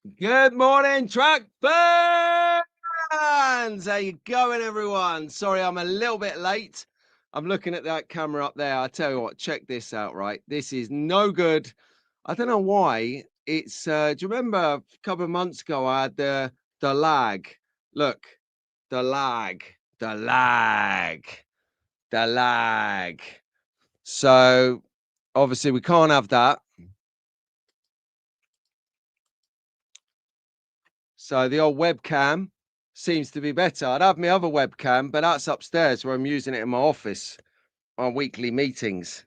Good morning, track fans! How you going, everyone? Sorry, I'm a little bit late. I'm looking at that camera up there. I tell you what, check this out, right? This is no good. I don't know why. It's do you remember a couple of months ago I had the lag? Look, the lag, the lag, the lag. So obviously we can't have that. So the old webcam seems to be better. I'd have my other webcam, but that's upstairs where I'm using it in my office on weekly meetings.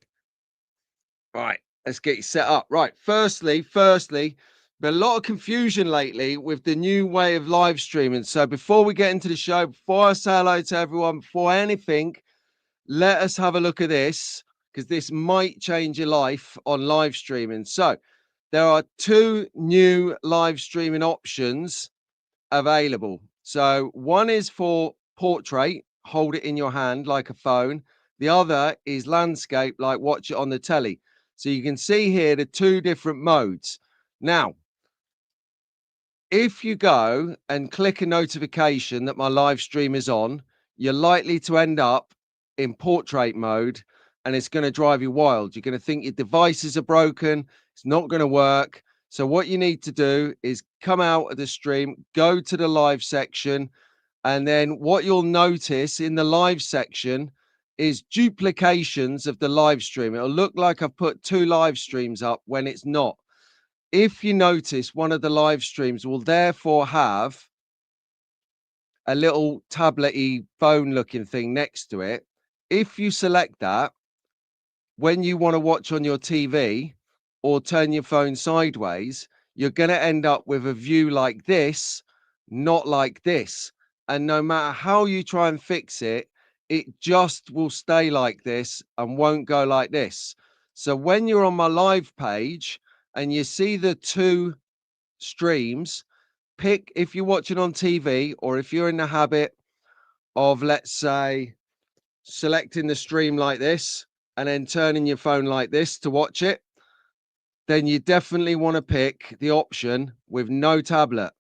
Right, let's get you set up. Right, firstly, been a lot of confusion lately with the new way of live streaming. So before we get into the show, before I say hello to everyone, before anything, let us have a look at this because this might change your life on live streaming. So there are two new live streaming options available. So one is for portrait, hold it in your hand like a phone. The other is landscape, like watch it on the telly. So you can see here the two different modes. Now, if you go and click a notification that my live stream is on, you're likely to end up in portrait mode and it's going to drive you wild. You're going to think your devices are broken, it's not going to work. So, what you need to do is come out of the stream, go to the live section, and then what you'll notice in the live section is duplications of the live stream. It'll look like I've put two live streams up when it's not. If you notice, one of the live streams will therefore have a little tablet-y phone looking thing next to it. If you select that, when you want to watch on your TV or turn your phone sideways, you're going to end up with a view like this, not like this. And no matter how you try and fix it, it just will stay like this and won't go like this. So when you're on my live page and you see the two streams, pick if you're watching on TV or if you're in the habit of, let's say, selecting the stream like this and then turning your phone like this to watch it, then you definitely want to pick the option with no tablet.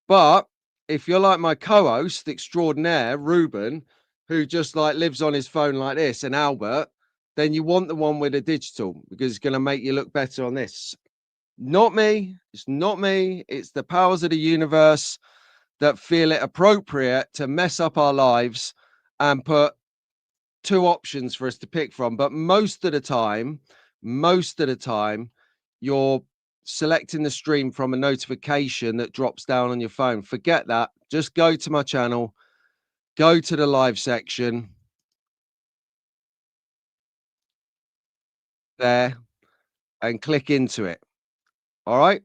But if you're like my co-host extraordinaire, Ruben, who just like lives on his phone like this, and Albert, then you want the one with a digital because it's going to make you look better on this. Not me. It's not me. It's the powers of the universe that feel it appropriate to mess up our lives and put two options for us to pick from. But most of the time, you're selecting the stream from a notification that drops down on your phone. Forget that. Just go to my channel, go to the live section there and click into it. All right.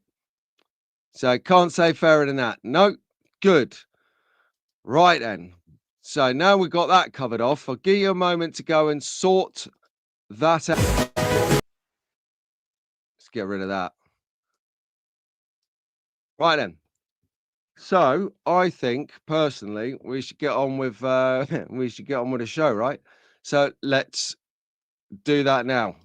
So can't say fairer than that. No, good. Right then. So now we've got that covered off. I'll give you a moment to go and sort that out. Let's get rid of that. Right then. So I think personally we should get on with we should get on with the show, right? So let's do that now.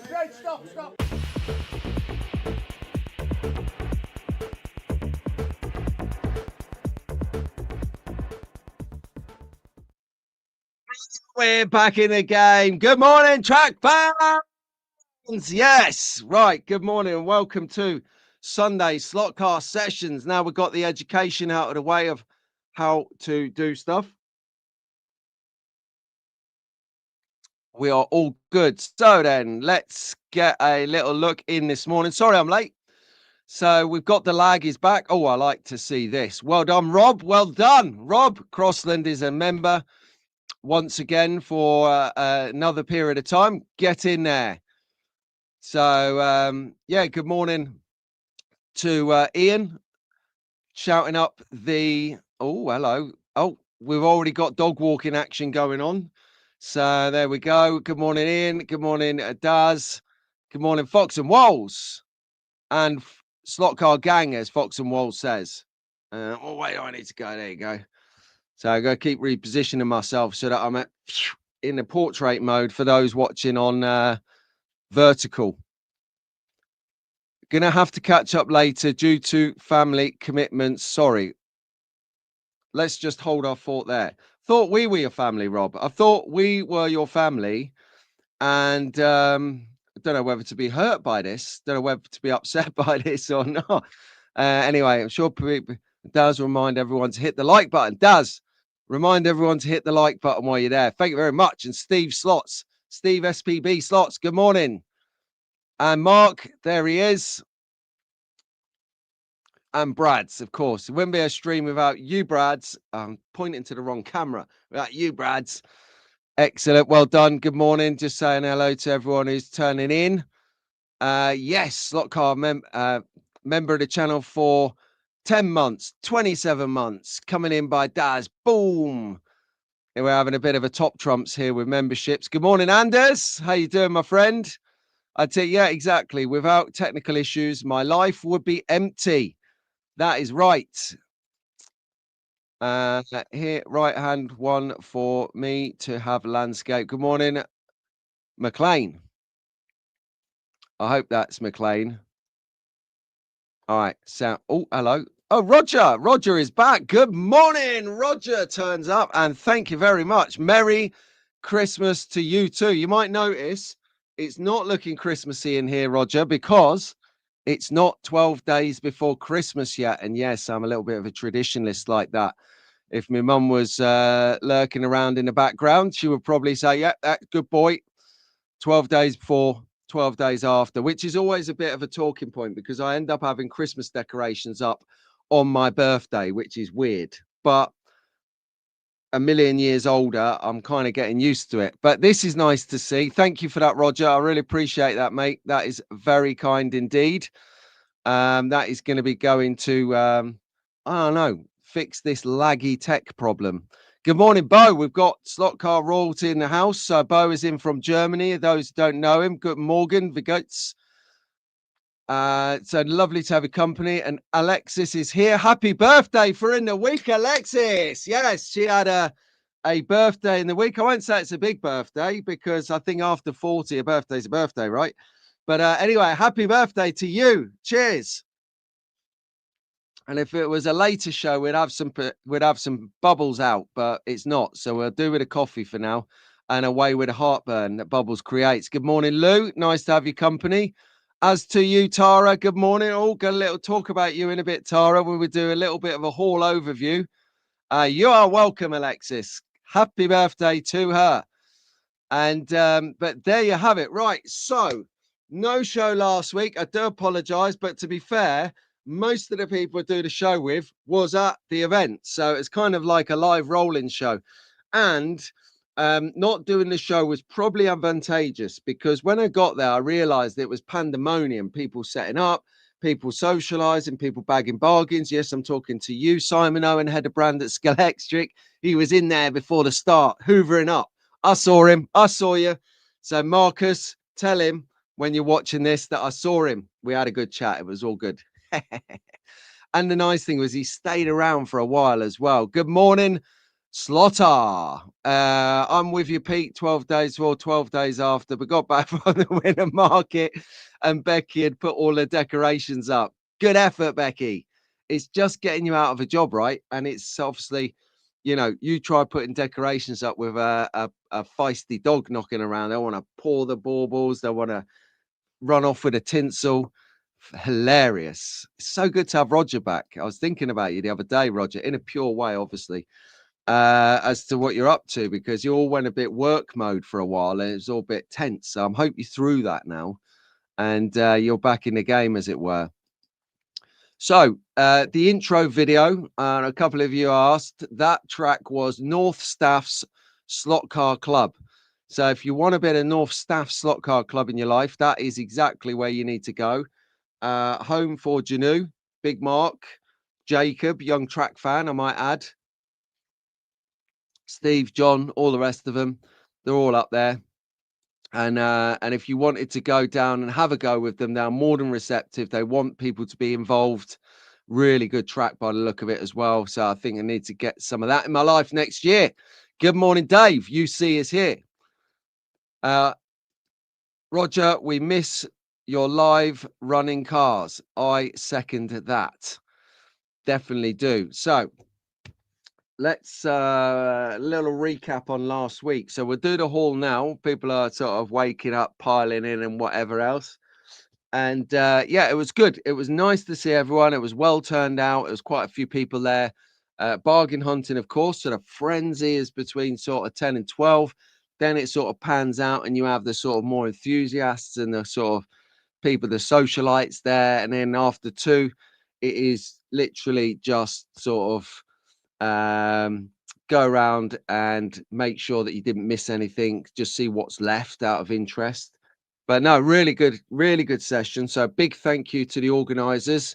Straight, stop. We're back in the game. Good morning, track fans. Yes, right. Good morning and welcome to Sunday Slotcast sessions. Now we've got the education out of the way of how to do stuff. We are all good. So then, let's get a little look in this morning. Sorry, I'm late. So we've got the lag is back. Oh, I like to see this. Well done, Rob. Well done. Rob Crossland is a member once again for another period of time. Get in there. So, yeah, good morning to Ian shouting up the. Oh, hello. Oh, we've already got dog walking action going on. So there we go. Good morning, Ian. Good morning, Daz. Good morning, Fox and Walls. And Slot Car Gang, as Fox and Walls says. Oh, wait, I need to go. There you go. So I got to keep repositioning myself so that I'm in the portrait mode for those watching on vertical. Gonna have to catch up later due to family commitments. Sorry. Let's just hold our thought there. Thought we were your family, Rob. I thought we were your family. And I don't know whether to be hurt by this, don't know whether to be upset by this or not. Anyway, I'm sure people does remind everyone to hit the like button. Does remind everyone to hit the like button while you're there. Thank you very much. And Steve Slots, Steve SPB Slots, good morning. And Mark, there he is. And Brad's, of course. It wouldn't be a stream without you, Brad's. I'm pointing to the wrong camera. Without you, Brad's. Excellent. Well done. Good morning. Just saying hello to everyone who's turning in. Yes, Slot Car member of the channel for 10 months, 27 months, coming in by Daz. Boom. And we're having a bit of a top trumps here with memberships. Good morning, Anders. How you doing, my friend? I'd say, yeah, exactly. Without technical issues, my life would be empty. That is right. Here, right hand one for me to have landscape. Good morning, McLean. I hope that's McLean. All right. So, oh, hello. Oh, Roger. Roger is back. Good morning. Roger turns up, and thank you very much. Merry Christmas to you too. You might notice it's not looking Christmassy in here, Roger, because it's not 12 days before Christmas yet. And yes, I'm a little bit of a traditionalist like that. If my mum was lurking around in the background, she would probably say, yeah, that's good boy. 12 days before, 12 days after, which is always a bit of a talking point because I end up having Christmas decorations up on my birthday, which is weird. But a million years older, I'm kind of getting used to it. But this is nice to see. Thank you for that, Roger. I really appreciate that, mate. That is very kind indeed. That is going to be going to, I don't know, fix this laggy tech problem. Good morning, Bo. We've got Slot Car Royalty in the house. Bo is in from Germany. Those who don't know him, good morning, Vigotz. So lovely to have your company. And Alexis is here. Happy birthday for in the week, Alexis. Yes, she had a birthday in the week. I won't say it's a big birthday because I think after 40, a birthday's a birthday, right? But anyway, happy birthday to you. Cheers. And if it was a later show, we'd have some bubbles out, but it's not. So we'll do with a coffee for now and away with a heartburn that bubbles creates. Good morning, Lou. Nice to have your company. As to you, Tara, good morning. Oh, got a little talk about you in a bit, Tara. We would do a little bit of a haul overview. You are welcome, Alexis. Happy birthday to her. And but there you have it. Right. So no show last week. I do apologize, but to be fair, most of the people I do the show with was at the event. So it's kind of like a live rolling show. And not doing the show was probably advantageous because when I got there, I realized it was pandemonium, people setting up, people socializing, people bagging bargains. Yes, I'm talking to you, Simon Owen, head of brand at Scalextric. He was in there before the start, hoovering up. I saw him. I saw you. So Marcus, tell him when you're watching this that I saw him. We had a good chat. It was all good. And the nice thing was he stayed around for a while as well. Good morning, Slotter. I'm with you, Pete. 12 days before, 12 days after, but got back from the winter market and Becky had put all the decorations up. Good effort, Becky. It's just getting you out of a job, right? And it's obviously, you know, you try putting decorations up with a feisty dog knocking around. They want to pour the baubles. They want to run off with a tinsel. Hilarious. It's so good to have Roger back. I was thinking about you the other day, Roger, in a pure way, obviously. as to what you're up to, because you all went a bit work mode for a while and it was all a bit tense. So I'm hope you're through that now and you're back in the game, as it were. So the intro video, a couple of you asked, that track was North Staff's Slot Car Club. So if you want a bit of North Staff Slot Car Club in your life, that is exactly where you need to go. Home for Janu, Big Mark, Jacob, young track fan, I might add. Steve, John, all the rest of them, they're all up there. And if you wanted to go down and have a go with them, they're more than receptive. They want people to be involved. Really good track by the look of it as well. So I think I need to get some of that in my life next year. Good morning, Dave. UC is here. Roger, we miss your live running cars. I second that. Definitely do. So let's little recap on last week. So we'll do the haul now. People are sort of waking up, piling in and whatever else. And yeah, it was good. It was nice to see everyone. It was well turned out. It was quite a few people there. Bargain hunting, of course. So the frenzy is between sort of 10 and 12. Then it sort of pans out and you have the sort of more enthusiasts and the sort of people, the socialites there. And then after 2, it is literally just sort of go around and make sure that you didn't miss anything, just see what's left out of interest. But no, really good session. So big thank you to the organizers,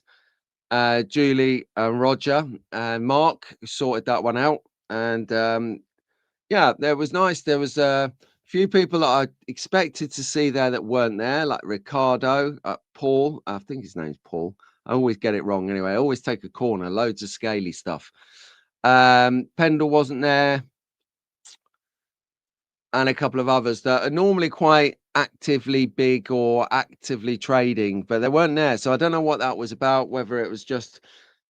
Julie and Roger and Mark, who sorted that one out. And yeah, there was nice. There was a few people that I expected to see there that weren't there, like Ricardo, Paul. I think his name's Paul. I always get it wrong anyway. I always take a corner, loads of scaly stuff. Pendle wasn't there, and a couple of others that are normally quite actively big or actively trading, but they weren't there. So I don't know what that was about, whether it was just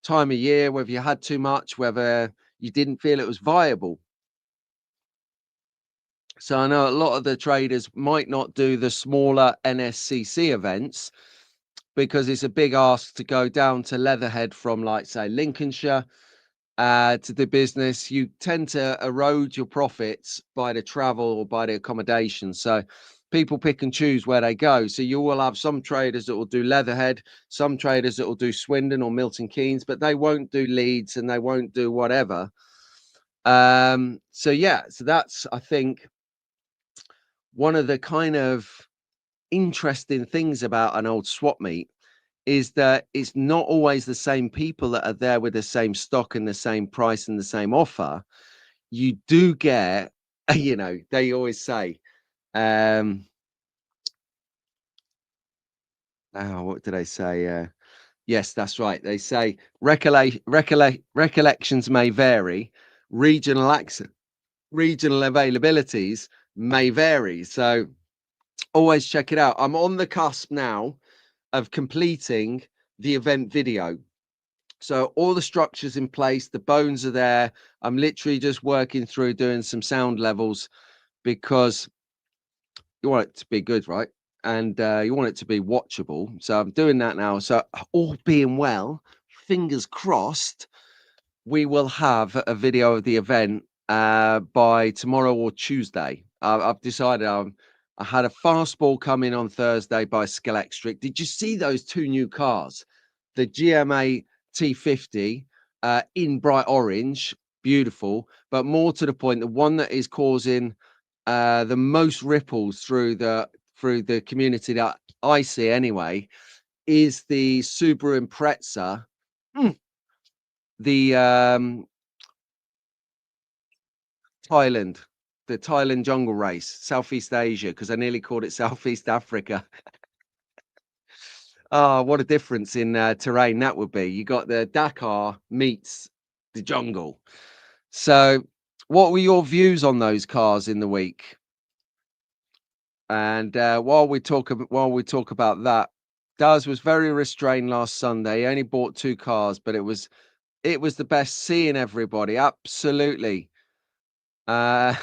time of year, whether you had too much, whether you didn't feel it was viable. So I know a lot of the traders might not do the smaller NSCC events because it's a big ask to go down to Leatherhead from, like, say, Lincolnshire to the business. You tend to erode your profits by the travel or by the accommodation. So people pick and choose where they go. So you will have some traders that will do Leatherhead, some traders that will do Swindon or Milton Keynes, but they won't do Leeds and they won't do whatever. So yeah, so that's, I think, one of the kind of interesting things about an old swap meet is that it's not always the same people that are there with the same stock and the same price and the same offer. You do get, you know, they always say, oh, what do they say? Yes, that's right. They say recollections may vary, regional accent, regional availabilities may vary. So always check it out. I'm on the cusp now of completing the event video. So all the structures in place, the bones are there. I'm literally just working through doing some sound levels because you want it to be good, right? And you want it to be watchable. So I'm doing that now. So all being well, fingers crossed, we will have a video of the event by tomorrow or Tuesday. I've decided I had a fastball come in on Thursday by Scalextric. Did you see those 2 new cars? The GMA T50 in bright orange, beautiful, but more to the point, the one that is causing the most ripples through the community that I see anyway is the Subaru Impreza. The Thailand, the Thailand jungle race, Southeast Asia, because I nearly called it Southeast Africa. Oh, what a difference in terrain that would be. You got the Dakar meets the jungle. So, what were your views on those cars in the week? And while we talk about that, Daz was very restrained last Sunday. He only bought 2 cars, but it was the best seeing everybody. Absolutely. Uh,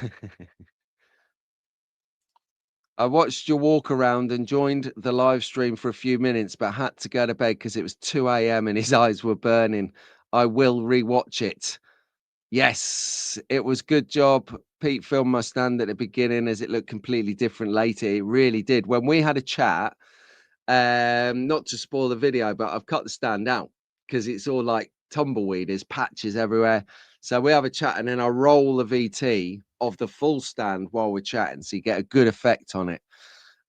I watched your walk around and joined the live stream for a few minutes, but had to go to bed because it was 2 a.m. and his eyes were burning. I will rewatch it. Yes, it was good job. Pete filmed my stand at the beginning as it looked completely different later. It really did. When we had a chat, not to spoil the video, but I've cut the stand out because it's all like tumbleweed, there's patches everywhere. So we have a chat and then I roll the VT of the full stand while we're chatting. So you get a good effect on it.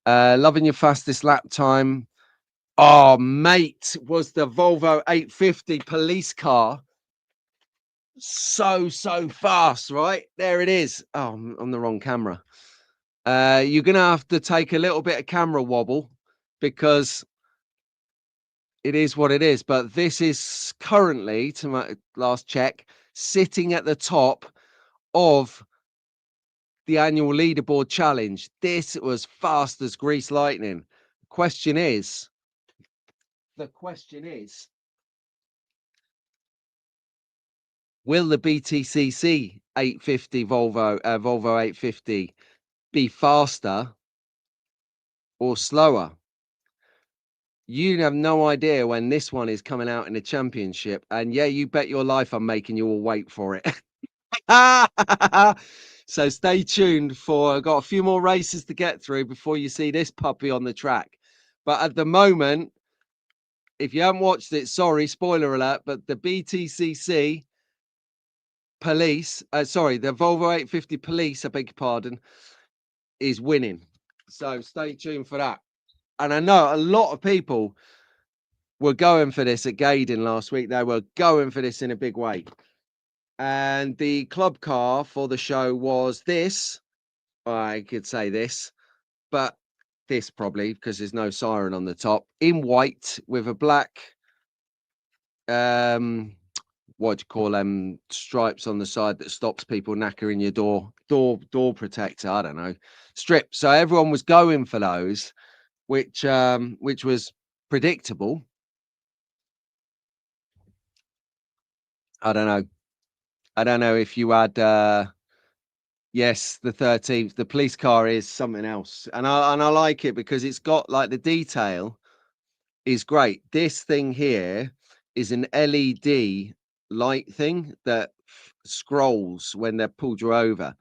Loving your fastest lap time. Oh, mate, was the Volvo 850 police car so fast, right? There it is. Oh, I'm on the wrong camera. You're gonna have to take a little bit of camera wobble because it is what it is. But this is currently, to my last check, sitting at the top of the annual leaderboard challenge. This was fast as grease lightning. Question is, the question is, will the BTCC 850 Volvo 850 be faster or slower? You have no idea when this one is coming out in the championship. And yeah, you bet your life I'm making you all wait for it. So stay tuned for, I've got a few more races to get through before you see this puppy on the track. But at the moment, if you haven't watched it, sorry, spoiler alert, but the BTCC police, the Volvo 850 police, I beg your pardon, is winning. So stay tuned for that. And I know a lot of people were going for this at Gaydon last week. They were going for this in a big way. And the club car for the show was this. I could say this, but this probably because there's no siren on the top, in white with a black what do you call them, stripes on the side that stops people knackering your door protector, I don't know, strip. So everyone was going for those, which was predictable. I don't know if you had yes, the 13th. The police car is something else, and I like it because it's got like the detail is great. This thing here is an LED light thing that scrolls when they're pulled you over,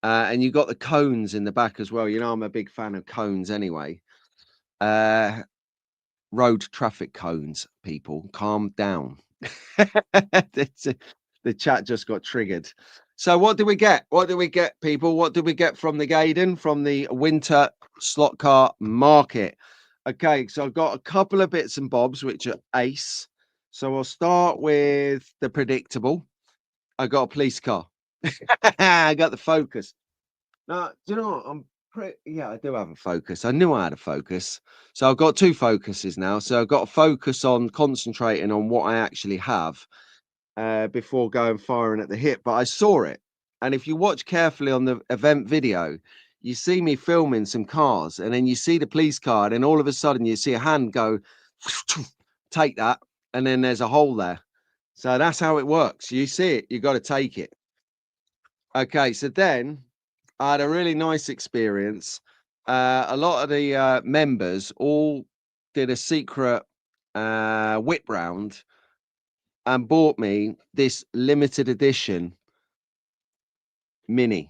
and you got the cones in the back as well. You know, I'm a big fan of cones anyway. Uh, road traffic cones. People, calm down. The chat just got triggered. So what do we get? What do we get, people? What do we get from the Gaydon, from the winter slot car market? Okay, so I've got a couple of bits and bobs which are ace. So I'll start with the predictable. I got a police car. I got the Focus. Now, do you know what? Yeah, I do have a Focus. I knew I had a Focus. So I've got two Focuses now. So I've got a focus on concentrating on what I actually have before going firing at the hip. But I saw it. And if you watch carefully on the event video, you see me filming some cars and then you see the police car. And then all of a sudden you see a hand go, take that. And then there's a hole there. So that's how it works. You see it, you got to take it. Okay, so then I had a really nice experience. A lot of the members all did a secret whip round and bought me this limited edition Mini,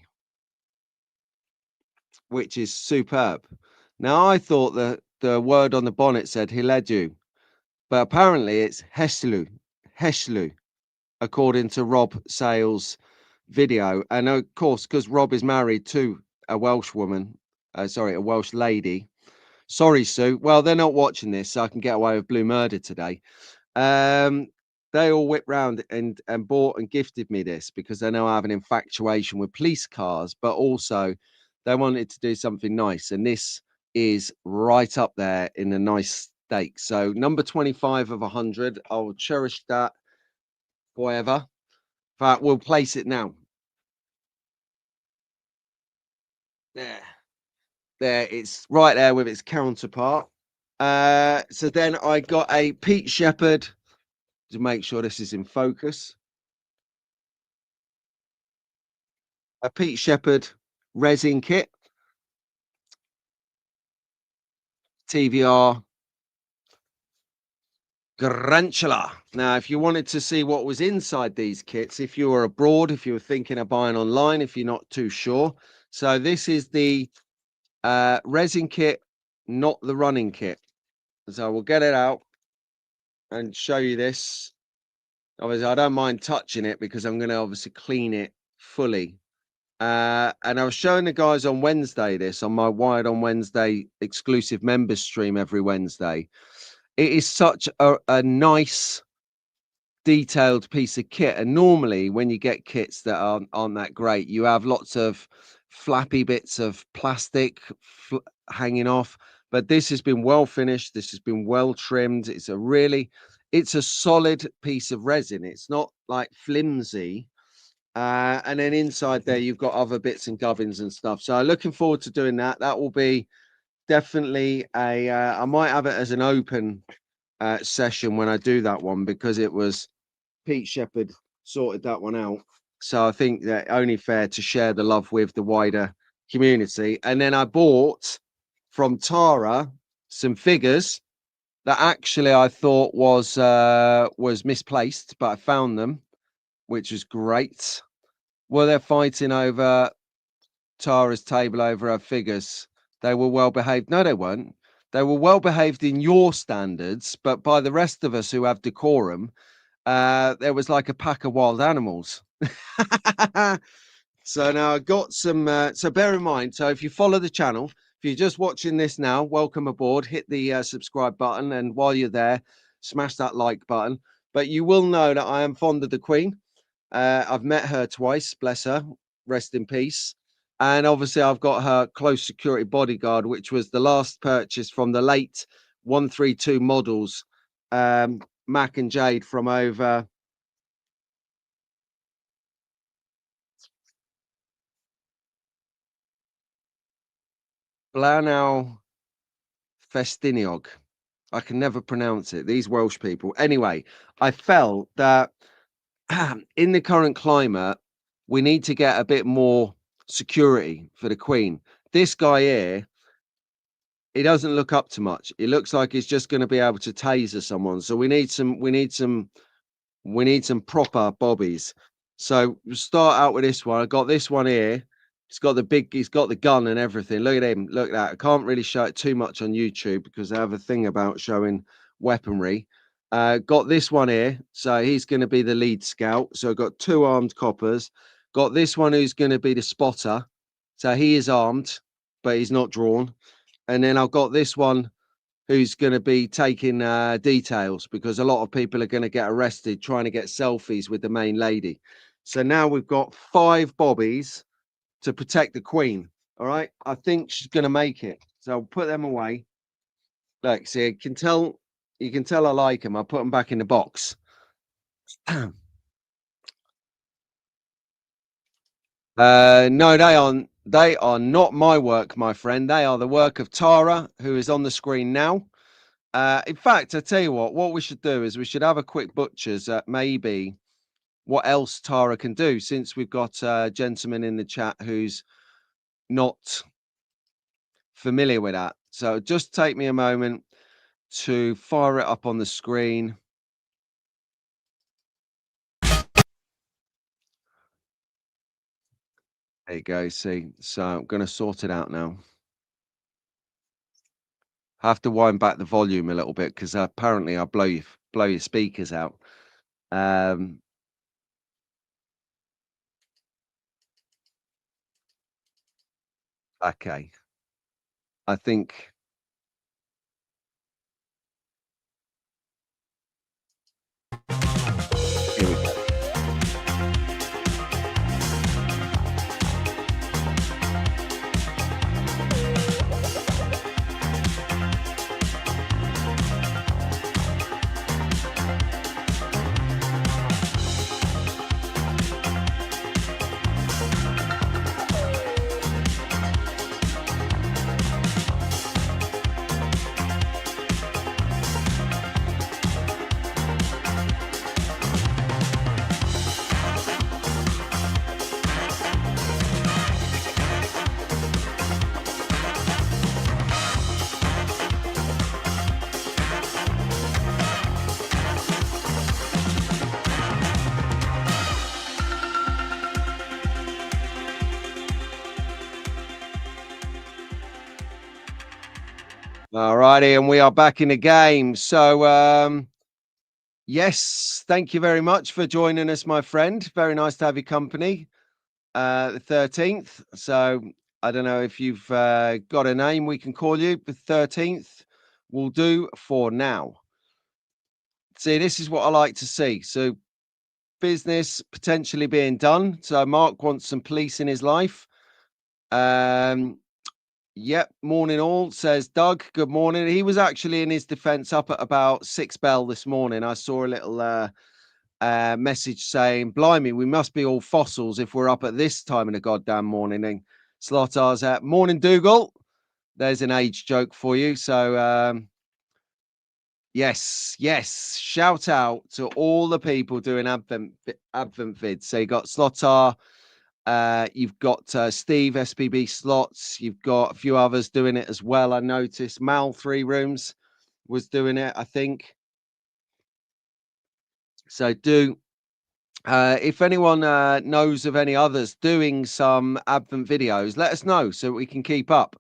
which is superb. Now, I thought that the word on the bonnet said Hiledu, but apparently it's Heshlu, according to Rob Sales' video. And of course, because Rob is married to a Welsh woman, a Welsh lady. Sorry, Sue. Well, they're not watching this, so I can get away with blue murder today. They all whipped round and bought and gifted me this because they know I have an infatuation with police cars, but also they wanted to do something nice. And this is right up there in a nice stake. So number 25 of 100. I'll cherish that forever. But we'll place it now. There. There, it's right there with its counterpart. So then I got a Pete Shepherd to make sure this is in focus. A Pete Shepherd resin kit, TVR Garantula. Now, if you wanted to see what was inside these kits, if you were abroad, if you were thinking of buying online, if you're not too sure. So this is the resin kit, not the running kit. So we'll get it out and show you this. Obviously, I don't mind touching it because I'm going to obviously clean it fully. And I was showing the guys on Wednesday this on my Wired on Wednesday exclusive members stream every Wednesday. It is such a nice detailed piece of kit, and normally when you get kits that aren't that great, you have lots of flappy bits of plastic hanging off, but this has been well finished, this has been well trimmed. It's a solid piece of resin, it's not like flimsy. And then inside there you've got other bits and gubbins and stuff, so looking forward to doing that. That will be definitely a I might have it as an open session when I do that one, because it was Pete Shepherd sorted that one out. So I think that only fair to share the love with the wider community. And then I bought from Tara some figures that actually I thought was misplaced, but I found them, which was great. Well, they're fighting over Tara's table over her figures. They were well behaved. No, they weren't. They were well behaved in your standards, but by the rest of us who have decorum, there was like a pack of wild animals. So now I got some. So bear in mind. So if you follow the channel, if you're just watching this now, welcome aboard. Hit the subscribe button, and while you're there, smash that like button. But you will know that I am fond of the Queen. I've met her twice. Bless her. Rest in peace. And obviously, I've got her close security bodyguard, which was the last purchase from the late 132 models. Mac and Jade from over Blanau Festiniog. I can never pronounce it. These Welsh people. Anyway, I felt that in the current climate, we need to get a bit more security for the Queen. This guy here, he doesn't look up to much. He looks like he's just going to be able to taser someone. So we need some proper bobbies. So we'll start out with this one. I got this one here. He's got the gun and everything. Look at him. Look at that. I can't really show it too much on YouTube because I have a thing about showing weaponry. Got this one here. So he's going to be the lead scout. So I've got 2 armed coppers. Got this one who's going to be the spotter. So he is armed, but he's not drawn. And then I've got this one who's going to be taking details, because a lot of people are going to get arrested trying to get selfies with the main lady. So now we've got 5 bobbies to protect the Queen. All right, I think she's going to make it. So I'll put them away. Look, see, you can tell I like them. I'll put them back in the box. No, they are not my work, my friend. They are the work of Tara, who is on the screen now. In fact, I tell you what we should do is we should have a quick butchers at maybe what else Tara can do, since we've got a gentleman in the chat who's not familiar with that. So just take me a moment to fire it up on the screen. There you go. See, so I'm going to sort it out now. I have to wind back the volume a little bit because apparently I blow your speakers out. Okay. I think here we go. All righty, and we are back in the game. So, yes, thank you very much for joining us, my friend. Very nice to have your company. The 13th. So, I don't know if you've got a name we can call you. The 13th will do for now. See, this is what I like to see. So, business potentially being done. So, Mark wants some police in his life. Um, Yep, morning all, says Doug. Good morning. He was actually in his defense up at about 6 bell this morning. I saw a little message saying, Blimey, we must be all fossils if we're up at this time in the goddamn morning. And Slotar's out. Morning, Dougal. There's an age joke for you. So, yes, yes. Shout out to all the people doing Advent vids. So you got Slotar. You've got Steve SPB Slots. You've got a few others doing it as well. I noticed Mal 3 Rooms was doing it, I think. So if anyone knows of any others doing some Advent videos, let us know so we can keep up.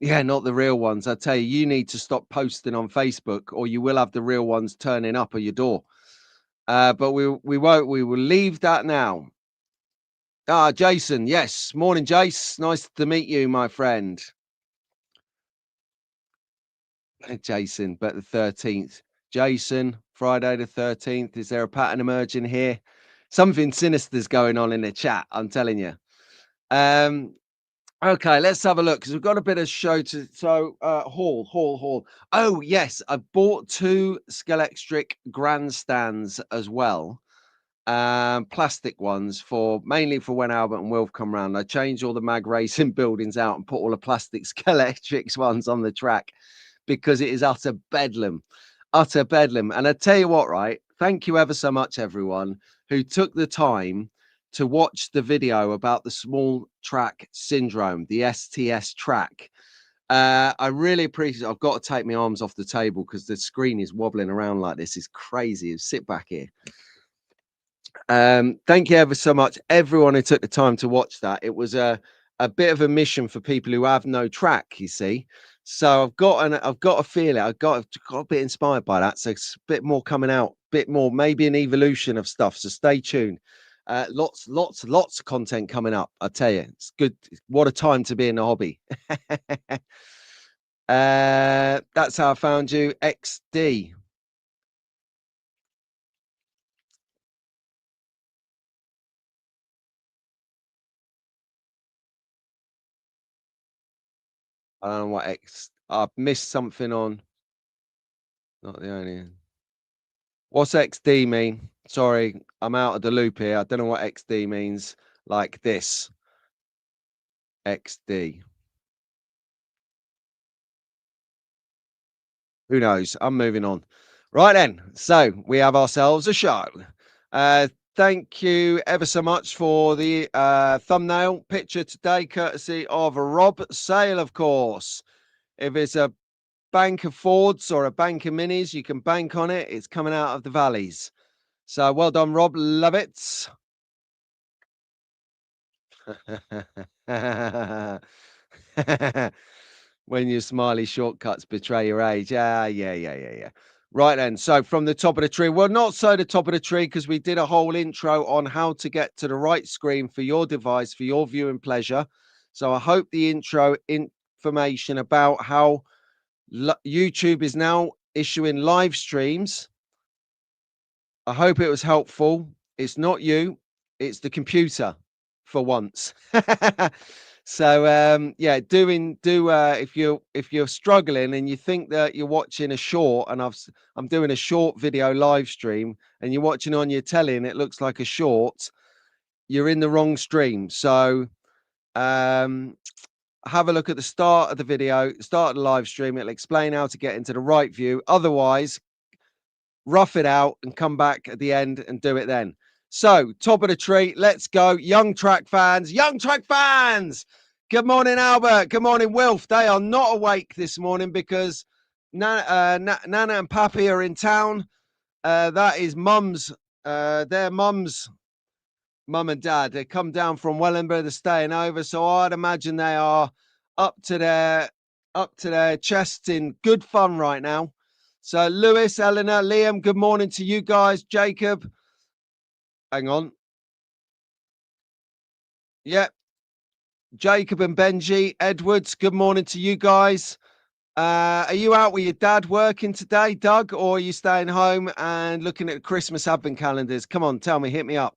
Yeah, not the real ones. I tell you, you need to stop posting on Facebook, or you will have the real ones turning up at your door. But we won't. We will leave that now. Ah, Jason. Yes. Morning, Jace. Nice to meet you, my friend. Jason, but the 13th. Jason, Friday the 13th. Is there a pattern emerging here? Something sinister's going on in the chat, I'm telling you. Okay, let's have a look because we've got a bit of show to. So, Hall. Oh, yes, I bought 2 Scalextric grandstands as well. Plastic ones for mainly for when Albert and Wilf come round. I changed all the mag racing buildings out and put all the plastic Scalextrics ones on the track because it is utter bedlam. And I tell you what, right? Thank you ever so much, everyone who took the time to watch the video about the small track syndrome, the STS track. I really appreciate it. I've got to take my arms off the table because the screen is wobbling around like this. It's crazy. Sit back here. Thank you ever so much, everyone who took the time to watch that. It was a bit of a mission for people who have no track, you see. So I've got a feeling I got a bit inspired by that. So it's a bit more coming out, bit more, maybe an evolution of stuff. So stay tuned. Lots of content coming up. I tell you, it's good. What a time to be in the hobby. That's how I found you, XD. I don't know what X. I've missed something on. Not the only. What's XD mean? Sorry, I'm out of the loop here. I don't know what XD means. Like this. XD. Who knows? I'm moving on. Right then. So we have ourselves a show. Thank you ever so much for the thumbnail picture today, courtesy of Rob Sale, of course. If it's a bank of Fords or a bank of Minis, you can bank on it. It's coming out of the valleys. So well done, Rob. Love it. When your smiley shortcuts betray your age. Yeah. Right then. So from the top of the tree, well, not so the top of the tree, because we did a whole intro on how to get to the right screen for your device for your viewing pleasure. So I hope the intro information about how YouTube is now issuing live streams. I hope it was helpful. It's not you, it's the computer for once. So yeah, if you're struggling and you think that you're watching a short, and I'm doing a short video live stream and you're watching on your telly and it looks like a short, you're in the wrong stream. So have a look at the start of the video, start of the live stream. It'll explain how to get into the right view. Otherwise, rough it out and come back at the end and do it then. So, top of the tree, let's go. Young track fans. Good morning, Albert. Good morning, Wilf. They are not awake this morning because Nana and Pappy are in town. That is their mum's mum and dad. They come down from Wellingborough. They're staying over. So I'd imagine they are up to their up to their chests in good fun right now. So Lewis, Eleanor, Liam, good morning to you guys. Jacob, hang on. Yep. Jacob and Benji, Edwards, good morning to you guys. Are you out with your dad working today, Doug, or are you staying home and looking at Christmas advent calendars? Come on, tell me, hit me up.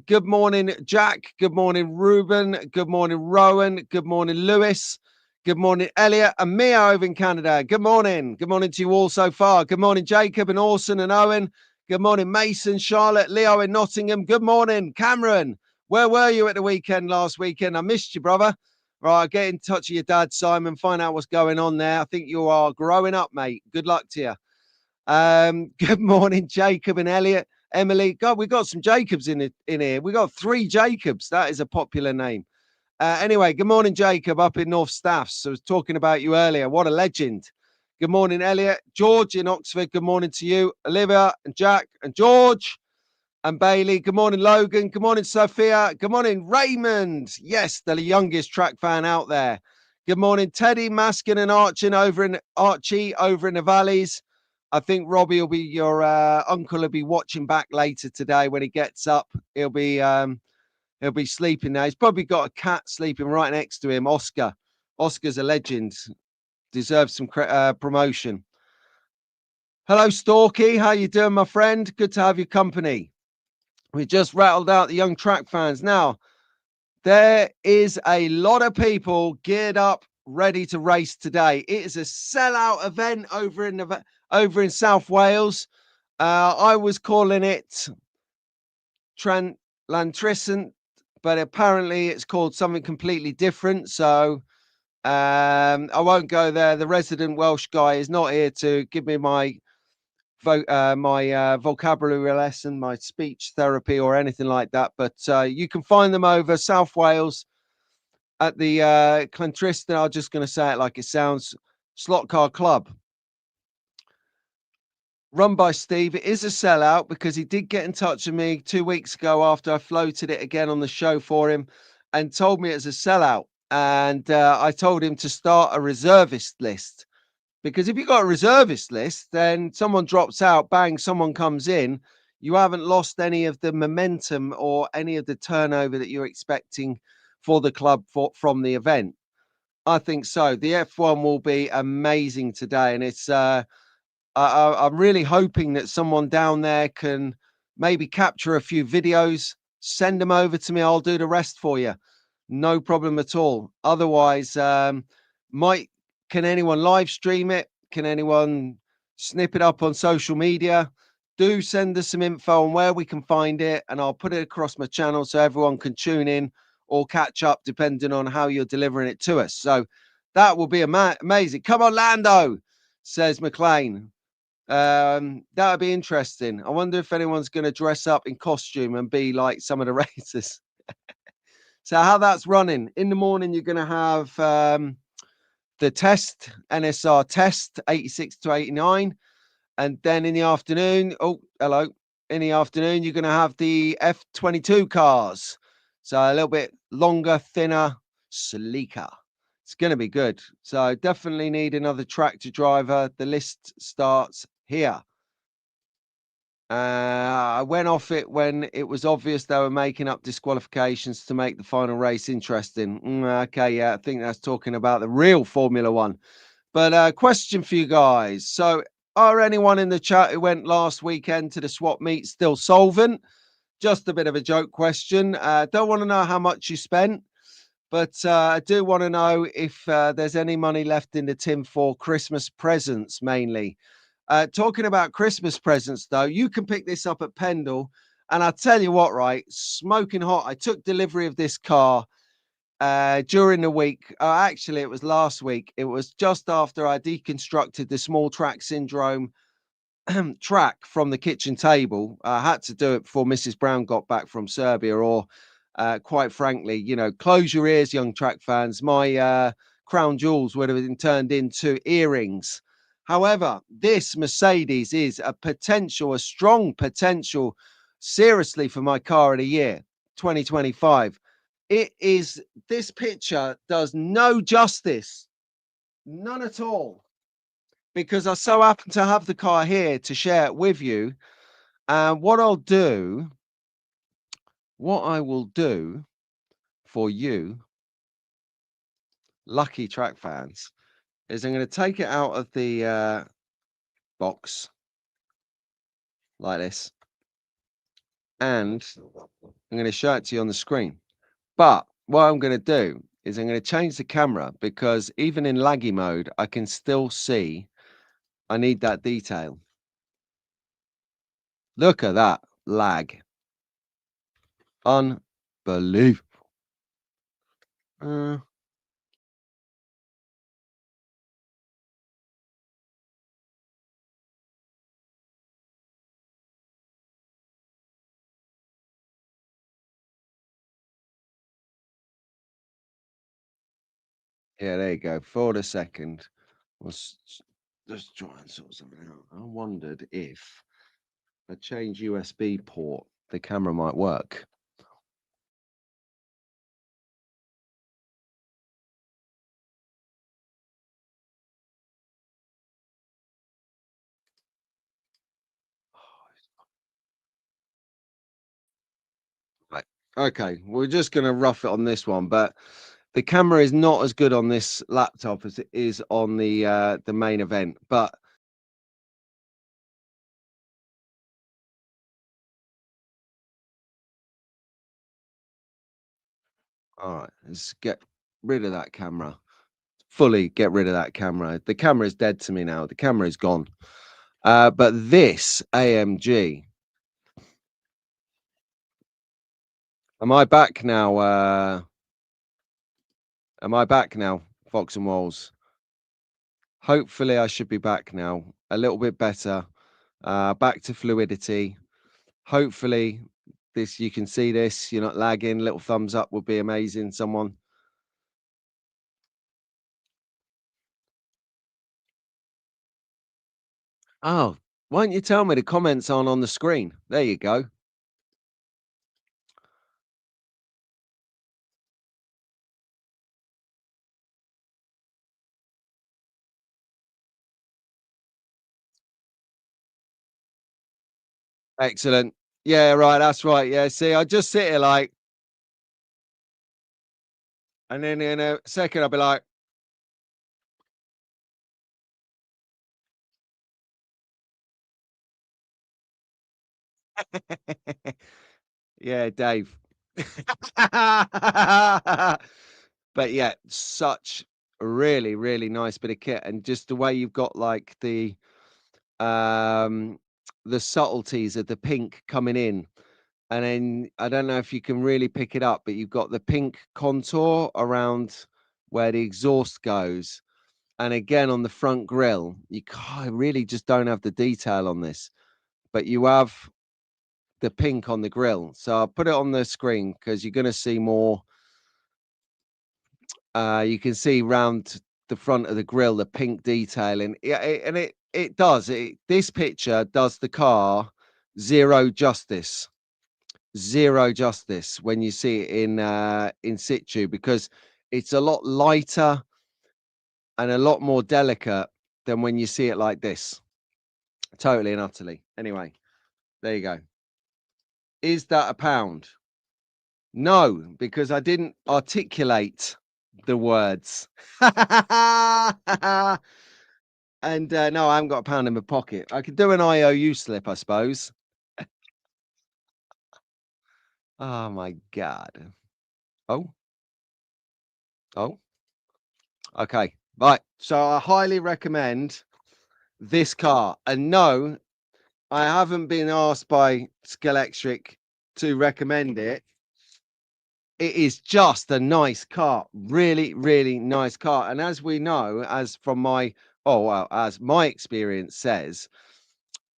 Good morning, Jack. Good morning, Ruben. Good morning, Rowan. Good morning, Lewis. Good morning, Elliot and Mia over in Canada. Good morning. Good morning to you all so far. Good morning, Jacob and Orson and Owen. Good morning, Mason, Charlotte, Leo in Nottingham. Good morning, Cameron. Where were you at the weekend last weekend? I missed you, brother. Right, get in touch with your dad, Simon. Find out what's going on there. I think you are growing up, mate. Good luck to you. Good morning, Jacob and Elliot. Emily, God, we got some Jacobs in here. We got 3 Jacobs. That is a popular name. Anyway, good morning, Jacob, up in North Staffs. I was talking about you earlier. What a legend. Good morning, Elliot. George in Oxford. Good morning to you. Olivia and Jack and George and Bailey. Good morning, Logan. Good morning, Sophia. Good morning, Raymond. Yes, the youngest track fan out there. Good morning, Teddy, Maskin, and Archie over in the valleys. I think Robbie will be your uncle. Will be watching back later today when he gets up. He'll be sleeping now. He's probably got a cat sleeping right next to him. Oscar. Oscar's a legend. Deserves some promotion. Hello, Storky. How you doing, my friend? Good to have your company. We just rattled out the young track fans. Now, there is a lot of people geared up, ready to race today. It is a sellout event over in South Wales. I was calling it Llantrissant, but apparently it's called something completely different. So I won't go there. The resident Welsh guy is not here to give me my vocabulary lesson, my speech therapy, or anything like that. But you can find them over South Wales at the Llantriston. I'm just going to say it like it sounds. Slot Car Club, run by Steve. It is a sellout because he did get in touch with me 2 weeks ago after I floated it again on the show for him and told me it's a sellout. And I told him to start a reservist list. Because if you've got a reservist list, then someone drops out, bang, someone comes in. You haven't lost any of the momentum or any of the turnover that you're expecting for the club from the event. I think so. The F1 will be amazing today. And it's I'm really hoping that someone down there can maybe capture a few videos, send them over to me. I'll do the rest for you. No problem at all. Otherwise, can anyone live stream it? Can anyone snip it up on social media? Do send us some info on where we can find it, and I'll put it across my channel so everyone can tune in or catch up depending on how you're delivering it to us. So that will be amazing. Come on, Lando, says McLean. That would be interesting. I wonder if anyone's going to dress up in costume and be like some of the racers. So how that's running in the morning, you're going to have the test, NSR test, 86 to 89. And then in the afternoon, in the afternoon, you're going to have the F22 cars. So a little bit longer, thinner, sleeker. It's going to be good. So definitely need another tractor driver. The list starts here. I went off it when it was obvious they were making up disqualifications to make the final race interesting. Okay, yeah, I think that's talking about the real Formula One. But question for you guys. So, are anyone in the chat who went last weekend to the swap meet still solvent? Just a bit of a joke question. Don't want to know how much you spent, but I do want to know if there's any money left in the tin for Christmas presents, mainly. Talking about Christmas presents, though, you can pick this up at Pendle. And I'll tell you what, right? Smoking hot. I took delivery of this car during the week. Actually, it was last week. It was just after I deconstructed the small track syndrome track from the kitchen table. I had to do it before Mrs. Brown got back from Serbia, or quite frankly, close your ears, young track fans. My crown jewels would have been turned into earrings. However, this Mercedes is a strong potential, seriously, for my car of the year, 2025. This picture does no justice None at all. Because I so happen to have the car here to share it with you. And what I will do for you, lucky track fans, is I'm going to take it out of the box like this, and I'm going to show it to you on the screen. But what I'm going to do is I'm going to change the camera because even in laggy mode, I can still see. I need that detail. Look at that lag. Unbelievable. Uh, yeah, there you go. For the second. Was just try and sort something out. I wondered if a change USB port, the camera might work. Right. Okay, we're just going to rough it on this one, but the camera is not as good on this laptop as it is on the main event. But all right, let's get rid of that camera. Fully get rid of that camera. The camera is dead to me now. The camera is gone. But this AMG, am I back now? Am I back now, Fox and Walls? Hopefully, I should be back now. A little bit better. Back to fluidity. Hopefully, this you can see this. You're not lagging. Little thumbs up would be amazing. Someone. Oh, why don't you tell me the comments aren't on the screen? There you go. Excellent. Yeah, right. That's right. Yeah. See, I just sit here like, and then in a second I'll be like, yeah, Dave. But yeah, such a really, really nice bit of kit. And just the way you've got like um the subtleties of the pink coming in. And then I don't know if you can really pick it up, but you've got the pink contour around where the exhaust goes. And again on the front grille, really just don't have the detail on this, but you have the pink on the grill. So I'll put it on the screen because you're going to see more. You can see round the front of the grill the pink detailing. Yeah, and it does. This picture does the car zero justice, zero justice when you see it in situ because it's a lot lighter and a lot more delicate than when you see it like this. Totally and utterly. Anyway, there you go. Is that a pound? No, because I didn't articulate the words. And no, I haven't got a pound in my pocket. I could do an IOU slip, I suppose. Oh my God. Oh, oh, okay. Right. So I highly recommend this car. And no, I haven't been asked by Scalextric to recommend it. It is just a nice car, really, really nice car. And as we know, as from my as my experience says,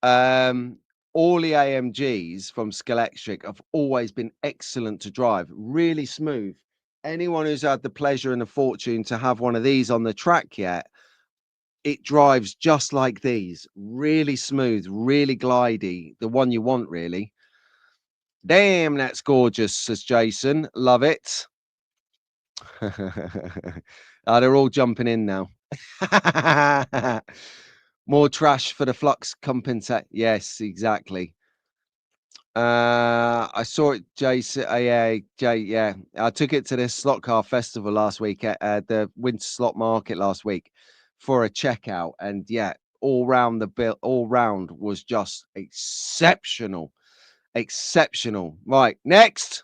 um, all the AMGs from Scalextric have always been excellent to drive, really smooth. Anyone who's had the pleasure and the fortune to have one of these on the track yet, it drives just like these, really smooth, really glidey, the one you want, really. Damn, that's gorgeous, says Jason. Love it. They're all jumping in now. More trash for the flux compensate. Yes, exactly. I saw it, Jason. Yeah, Jay. Yeah, I took it to this slot car festival last week at the Winter Slot Market last week for a checkout, and yeah, all round the bill, all round was just exceptional, exceptional. Right, next.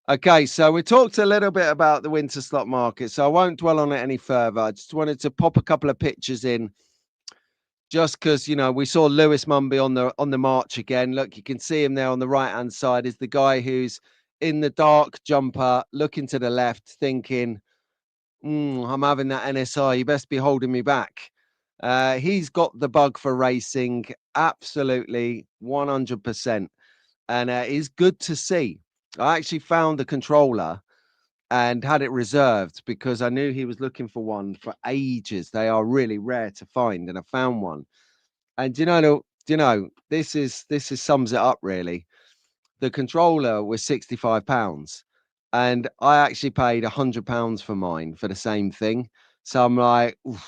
Okay, so we talked a little bit about the Winter Slot Market, so I won't dwell on it any further. I just wanted to pop a couple of pictures in just because we saw Lewis Mumby on the march again. Look, you can see him there on the right hand side is the guy who's in the dark jumper, looking to the left, thinking, I'm having that NSI. You best be holding me back." He's got the bug for racing, absolutely 100%, and it's good to see. I actually found the controller and had it reserved because I knew he was looking for one for ages. They are really rare to find, and I found one. And this is sums it up really. The controller was £65, and I actually paid £100 for mine for the same thing. So I'm like, "Oof,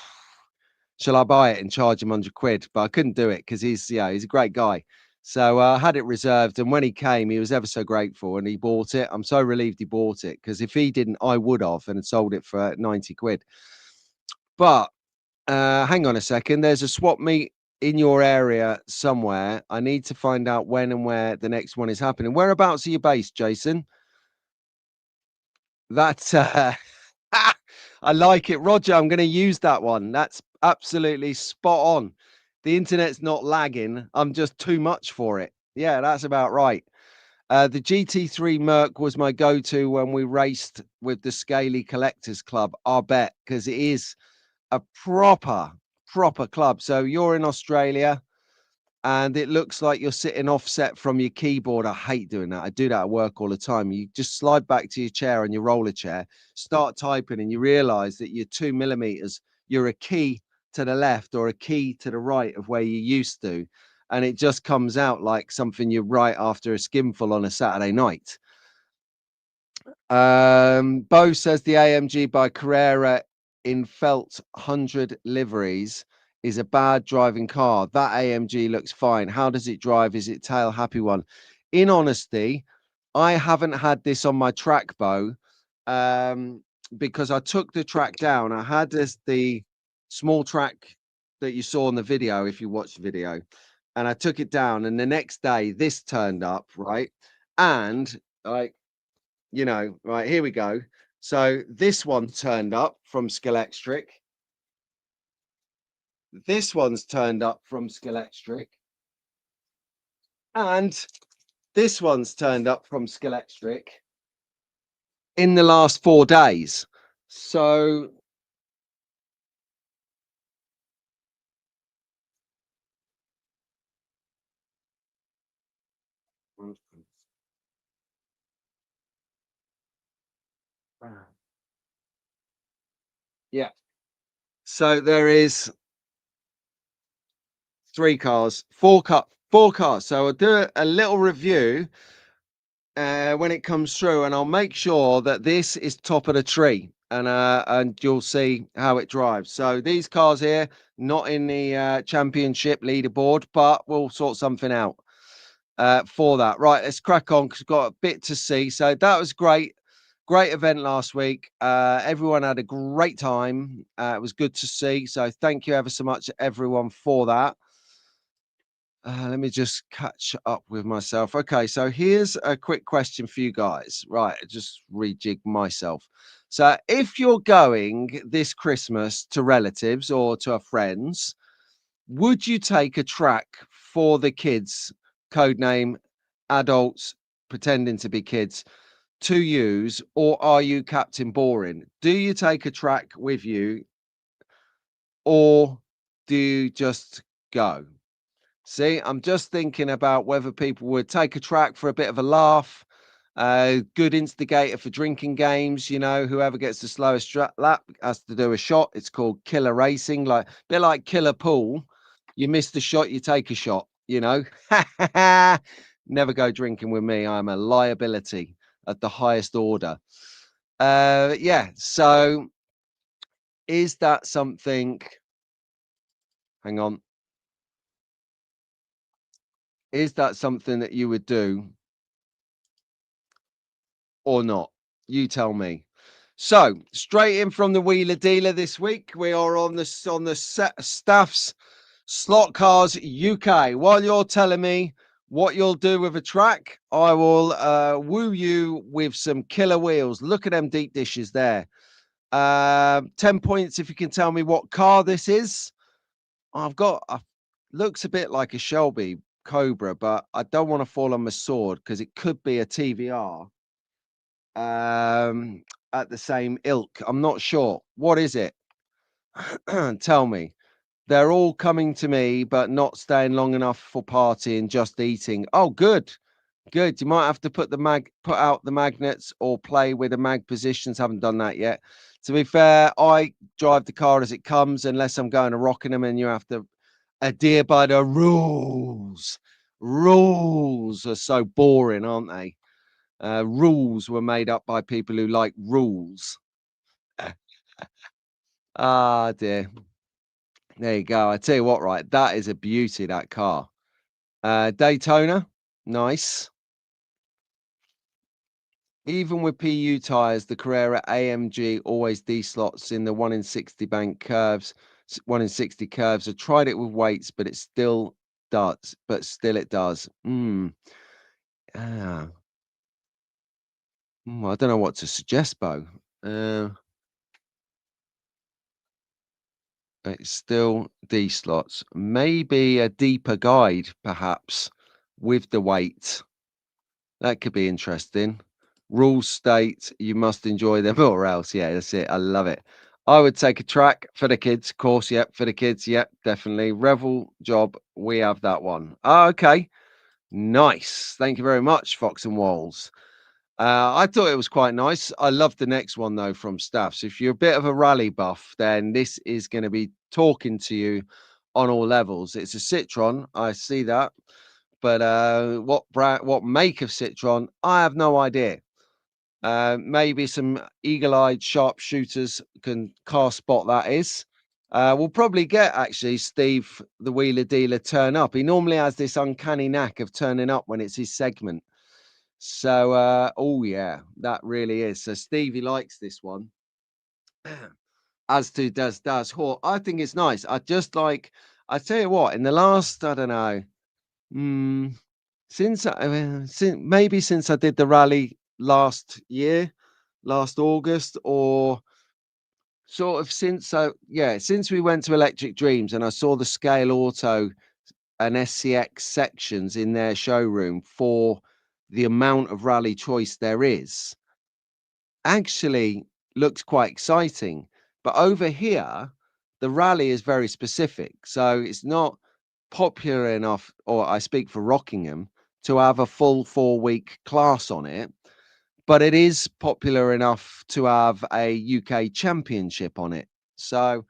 shall I buy it and charge him £100?" But I couldn't do it because he's a great guy. So I had it reserved, and when he came, he was ever so grateful, and he bought it. I'm so relieved he bought it because if he didn't, I would have and had sold it for 90 quid. But hang on a second. There's a swap meet in your area somewhere. I need to find out when and where the next one is happening. Whereabouts are you based, Jason? That's I like it, Roger. I'm going to use that one. That's absolutely spot on. The internet's not lagging. I'm just too much for it. Yeah, that's about right. The GT3 Merc was my go-to when we raced with the Scaly Collectors Club. I bet because it is a proper club. So you're in Australia and it looks like you're sitting offset from your keyboard. I hate doing that. I do that at work all the time. You just slide back to your chair on your roller chair, start typing, and you realize that you're 2 millimeters. You're a key to the left or a key to the right of where you used to. And it just comes out like something you write after a skimful on a Saturday night. Bo says the AMG by Carrera in felt 100 liveries is a bad driving car. That AMG looks fine. How does it drive? Is it tail happy one? In honesty, I haven't had this on my track, Bo, um, because I took the track down. I had the small track that you saw in the video, if you watched the video, and I took it down. And the next day, this turned up, right? And like right, here we go. So this one turned up from Scalextric. This one's turned up from Scalextric. And this one's turned up from Scalextric in the last 4 days. So yeah. So there is four cars. So I'll do a little review when it comes through, and I'll make sure that this is top of the tree, and you'll see how it drives. So these cars here, not in the championship leaderboard, but we'll sort something out for that. Right, let's crack on because we've got a bit to see. So that was great. Great event last week. Everyone had a great time. It was good to see. So thank you ever so much, everyone, for that. Let me just catch up with myself. Okay, so here's a quick question for you guys. Right, just rejig myself. So, if you're going this Christmas to relatives or to friends, would you take a track for the kids, codename adults pretending to be kids, to use, or are you Captain Boring? Do you take a track with you, or do you just go? See, I'm just thinking about whether people would take a track for a bit of a laugh. Good instigator for drinking games. Whoever gets the slowest lap has to do a shot. It's called killer racing, like a bit like killer pool. You miss the shot, you take a shot. Never go drinking with me. I'm a liability at the highest order. Yeah. So Is that something hang on. Is that something that you would do or not? You tell me. So, straight in from the Wheeler Dealer this week, we are on the Staff's Slot Cars UK. While you're telling me what you'll do with a track, I will woo you with some killer wheels. Look at them deep dishes there. 10 points if you can tell me what car this is. I've got a looks a bit like a Shelby Cobra, but I don't want to fall on my sword because it could be a TVR at the same ilk. I'm not sure. What is it? Tell me. They're all coming to me, but not staying long enough for partying, just eating. Oh, good. Good. You might have to put out the magnets or play with the mag positions. Haven't done that yet. To be fair, I drive the car as it comes, unless I'm going to Rockingham and you have to adhere by the rules. Rules are so boring, aren't they? Rules were made up by people who like rules. Ah, dear. There you go. I tell you what, right? That is a beauty, that car. Daytona, nice. Even with PU tires, the Carrera AMG always D slots in the 1 in 60 bank curves, 1 in 60 curves. I tried it with weights, but it still does. But still, it does. Ah, I don't know what to suggest, Bo. Uh, it's still D slots. Maybe a deeper guide, perhaps, with the weight. That could be interesting. Rules state you must enjoy them or else. Yeah, that's it. I love it. I would take a track for the kids, of course. Yep, for the kids. Yep, definitely. Revel job. We have that one. Ah, okay. Nice. Thank you very much, Fox and Walls. I thought it was quite nice. I love the next one though from Staff. So if you're a bit of a rally buff, then this is going to be talking to you on all levels. It's a Citron. I see that. But what brand, what make of Citron, I have no idea. Maybe some eagle-eyed sharpshooters can car spot that is. We'll probably get actually Steve, the wheeler dealer, turn up. He normally has this uncanny knack of turning up when it's his segment. So, oh yeah, that really is. So Stevie likes this one, as to does Hawk. I think it's nice. I just like. I tell you what, in the last, I don't know, mm, since I did the rally last year, last August, or sort of since we went to Electric Dreams and I saw the Scale Auto and SCX sections in their showroom for the amount of rally choice there is, actually looks quite exciting. But over here, the rally is very specific. So it's not popular enough, or I speak for Rockingham, to have a full 4 week class on it. But it is popular enough to have a UK championship on it. So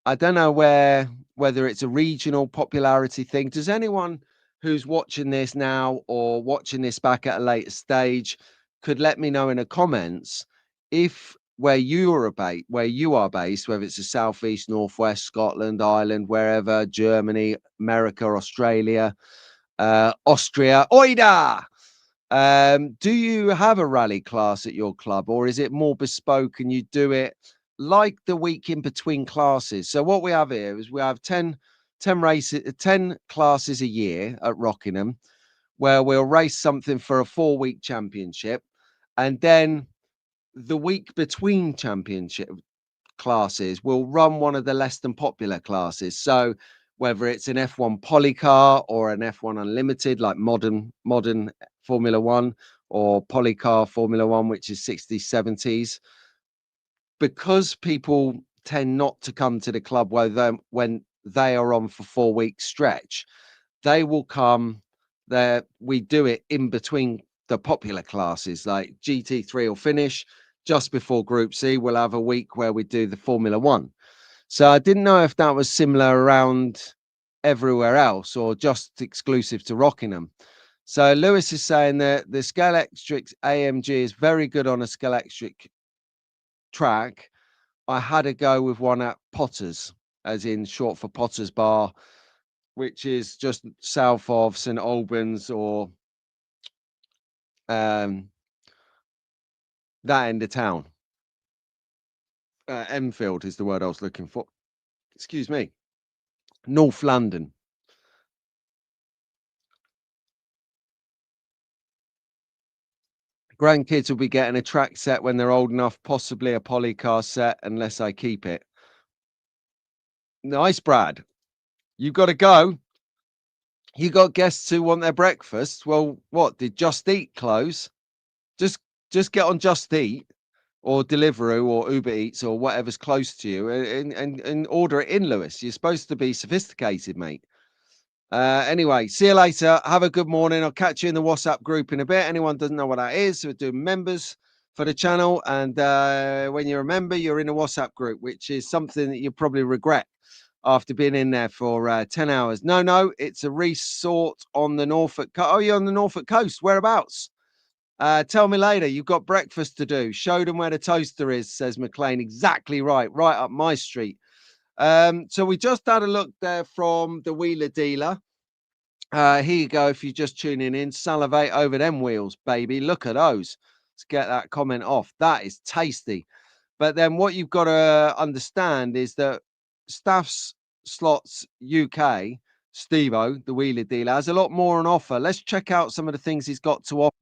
I don't know whether it's a regional popularity thing. Does anyone who's watching this now or watching this back at a later stage could let me know in the comments if where you are based, whether it's the southeast, northwest, Scotland, Ireland, wherever, Germany, America, Australia, Austria, oida. Do you have a rally class at your club, or is it more bespoke and you do it like the week in between classes? So what we have here is we have 10 races, 10 classes a year at Rockingham, where we'll race something for a 4 week championship, and then the week between championship classes, we'll run one of the less than popular classes. So whether it's an F1 Polycar or an F1 Unlimited, like modern Formula One, or Polycar Formula One, which is 60s, 70s, because people tend not to come to the club when they are on for 4 week stretch, they will come there. We do it in between the popular classes, like GT3 will finish just before Group C. We'll have a week where we do the Formula One. So I didn't know if that was similar around everywhere else or just exclusive to Rockingham. So Lewis is saying that the Scalextric AMG is very good on a Scalextric track, I had to go with one at Potters, as in short for Potters Bar, which is just south of St Albans or um, that end of town. Enfield is the word I was looking for. Excuse me. North London. Grandkids will be getting a track set when they're old enough, possibly a polycar set, unless I keep it. Nice, Brad. You got to go. You got guests who want their breakfast. Well, what did Just Eat close? Just just get on Just Eat or Deliveroo or Uber Eats or whatever's close to you and order it in, Lewis. You're supposed to be sophisticated, mate. Anyway, see you later. Have a good morning. I'll catch you in the WhatsApp group in a bit. Anyone doesn't know what that is, we're doing members for the channel. And when you're a member, you're in a WhatsApp group, which is something that you probably regret after being in there for 10 hours. No, it's a resort on the Norfolk coast. Oh, you're on the Norfolk coast. Whereabouts? Tell me later. You've got breakfast to do. Show them where the toaster is, says McLean. Exactly right. Right up my street. So we just had a look there from the wheeler dealer. Here you go. If you're just tuning in, salivate over them wheels, baby. Look at those. Let's get that comment off. That is tasty. But then what you've got to understand is that Staff's Slots UK, Steve-O, the wheeler dealer, has a lot more on offer. Let's check out some of the things he's got to offer.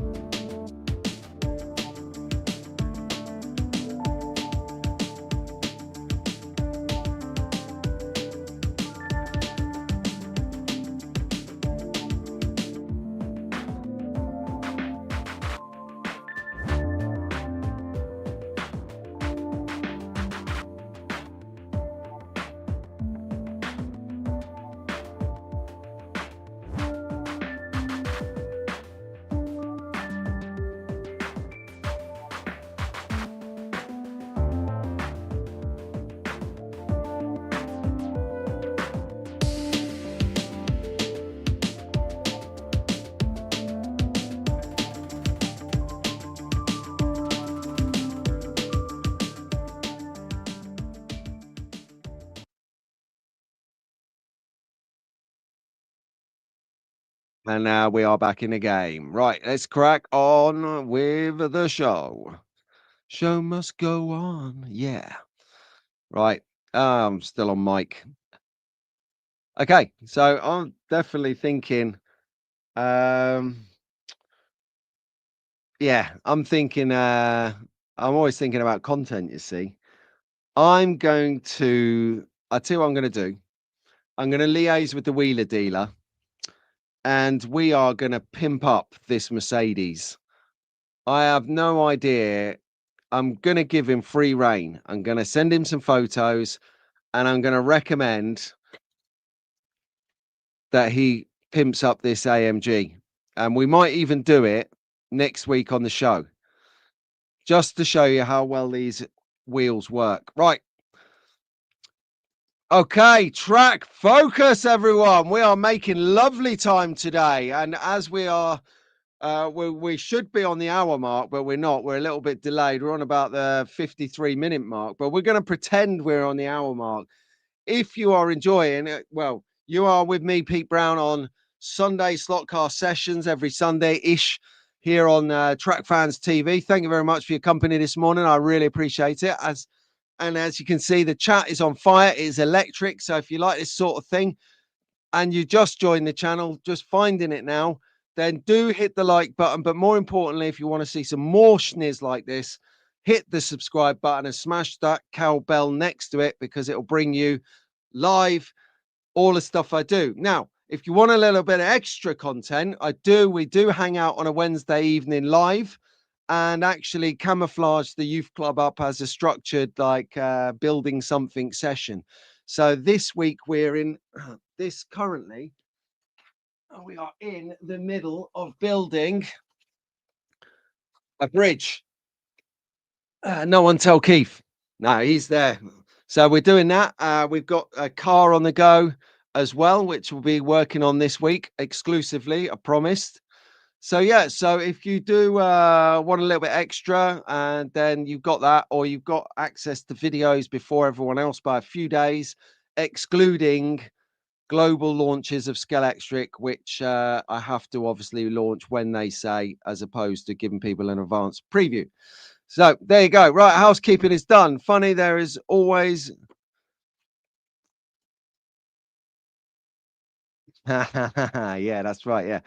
And now we are back in the game. Right, let's crack on with the show. Show must go on. Yeah. Right. I'm still on mic. Okay, so I'm definitely thinking, yeah, I'm thinking, I'm always thinking about content, you see. I'll tell you what I'm gonna do. I'm gonna liaise with the wheeler dealer and we are gonna pimp up this Mercedes. I have no idea. I'm going to give him free rein. I'm going to send him some photos and I'm going to recommend that he pimps up this AMG. And we might even do it next week on the show, just to show you how well these wheels work. Right. Okay, track focus, everyone. We are making lovely time today. And as we are we should be on the hour mark, but we're not. We're a little bit delayed. We're on about the 53-minute mark, but we're going to pretend we're on the hour mark. If you are enjoying it, well, you are with me, Pete Brown, on Sunday slot car sessions every Sunday-ish here on Track Fans TV. Thank you very much for your company this morning. I really appreciate it. As you can see, the chat is on fire. It is electric. So if you like this sort of thing and you just joined the channel, just finding it now, then do hit the like button. But more importantly, if you want to see some more schniz like this, hit the subscribe button and smash that cowbell next to it because it'll bring you live all the stuff I do. Now, if you want a little bit of extra content, we do hang out on a Wednesday evening live and actually camouflage the youth club up as a structured building something session. So this week we're in this currently. We are in the middle of building a bridge. No one tell Keith. No, he's there. So we're doing that. We've got a car on the go as well, which we'll be working on this week exclusively, I promised. So yeah, so if you do want a little bit extra, and then you've got that, or you've got access to videos before everyone else by a few days, excluding global launches of Scalextric, which I have to obviously launch when they say, as opposed to giving people an advance preview. So there you go. Right, housekeeping is done. Funny, there is always. Yeah, that's right. Yeah,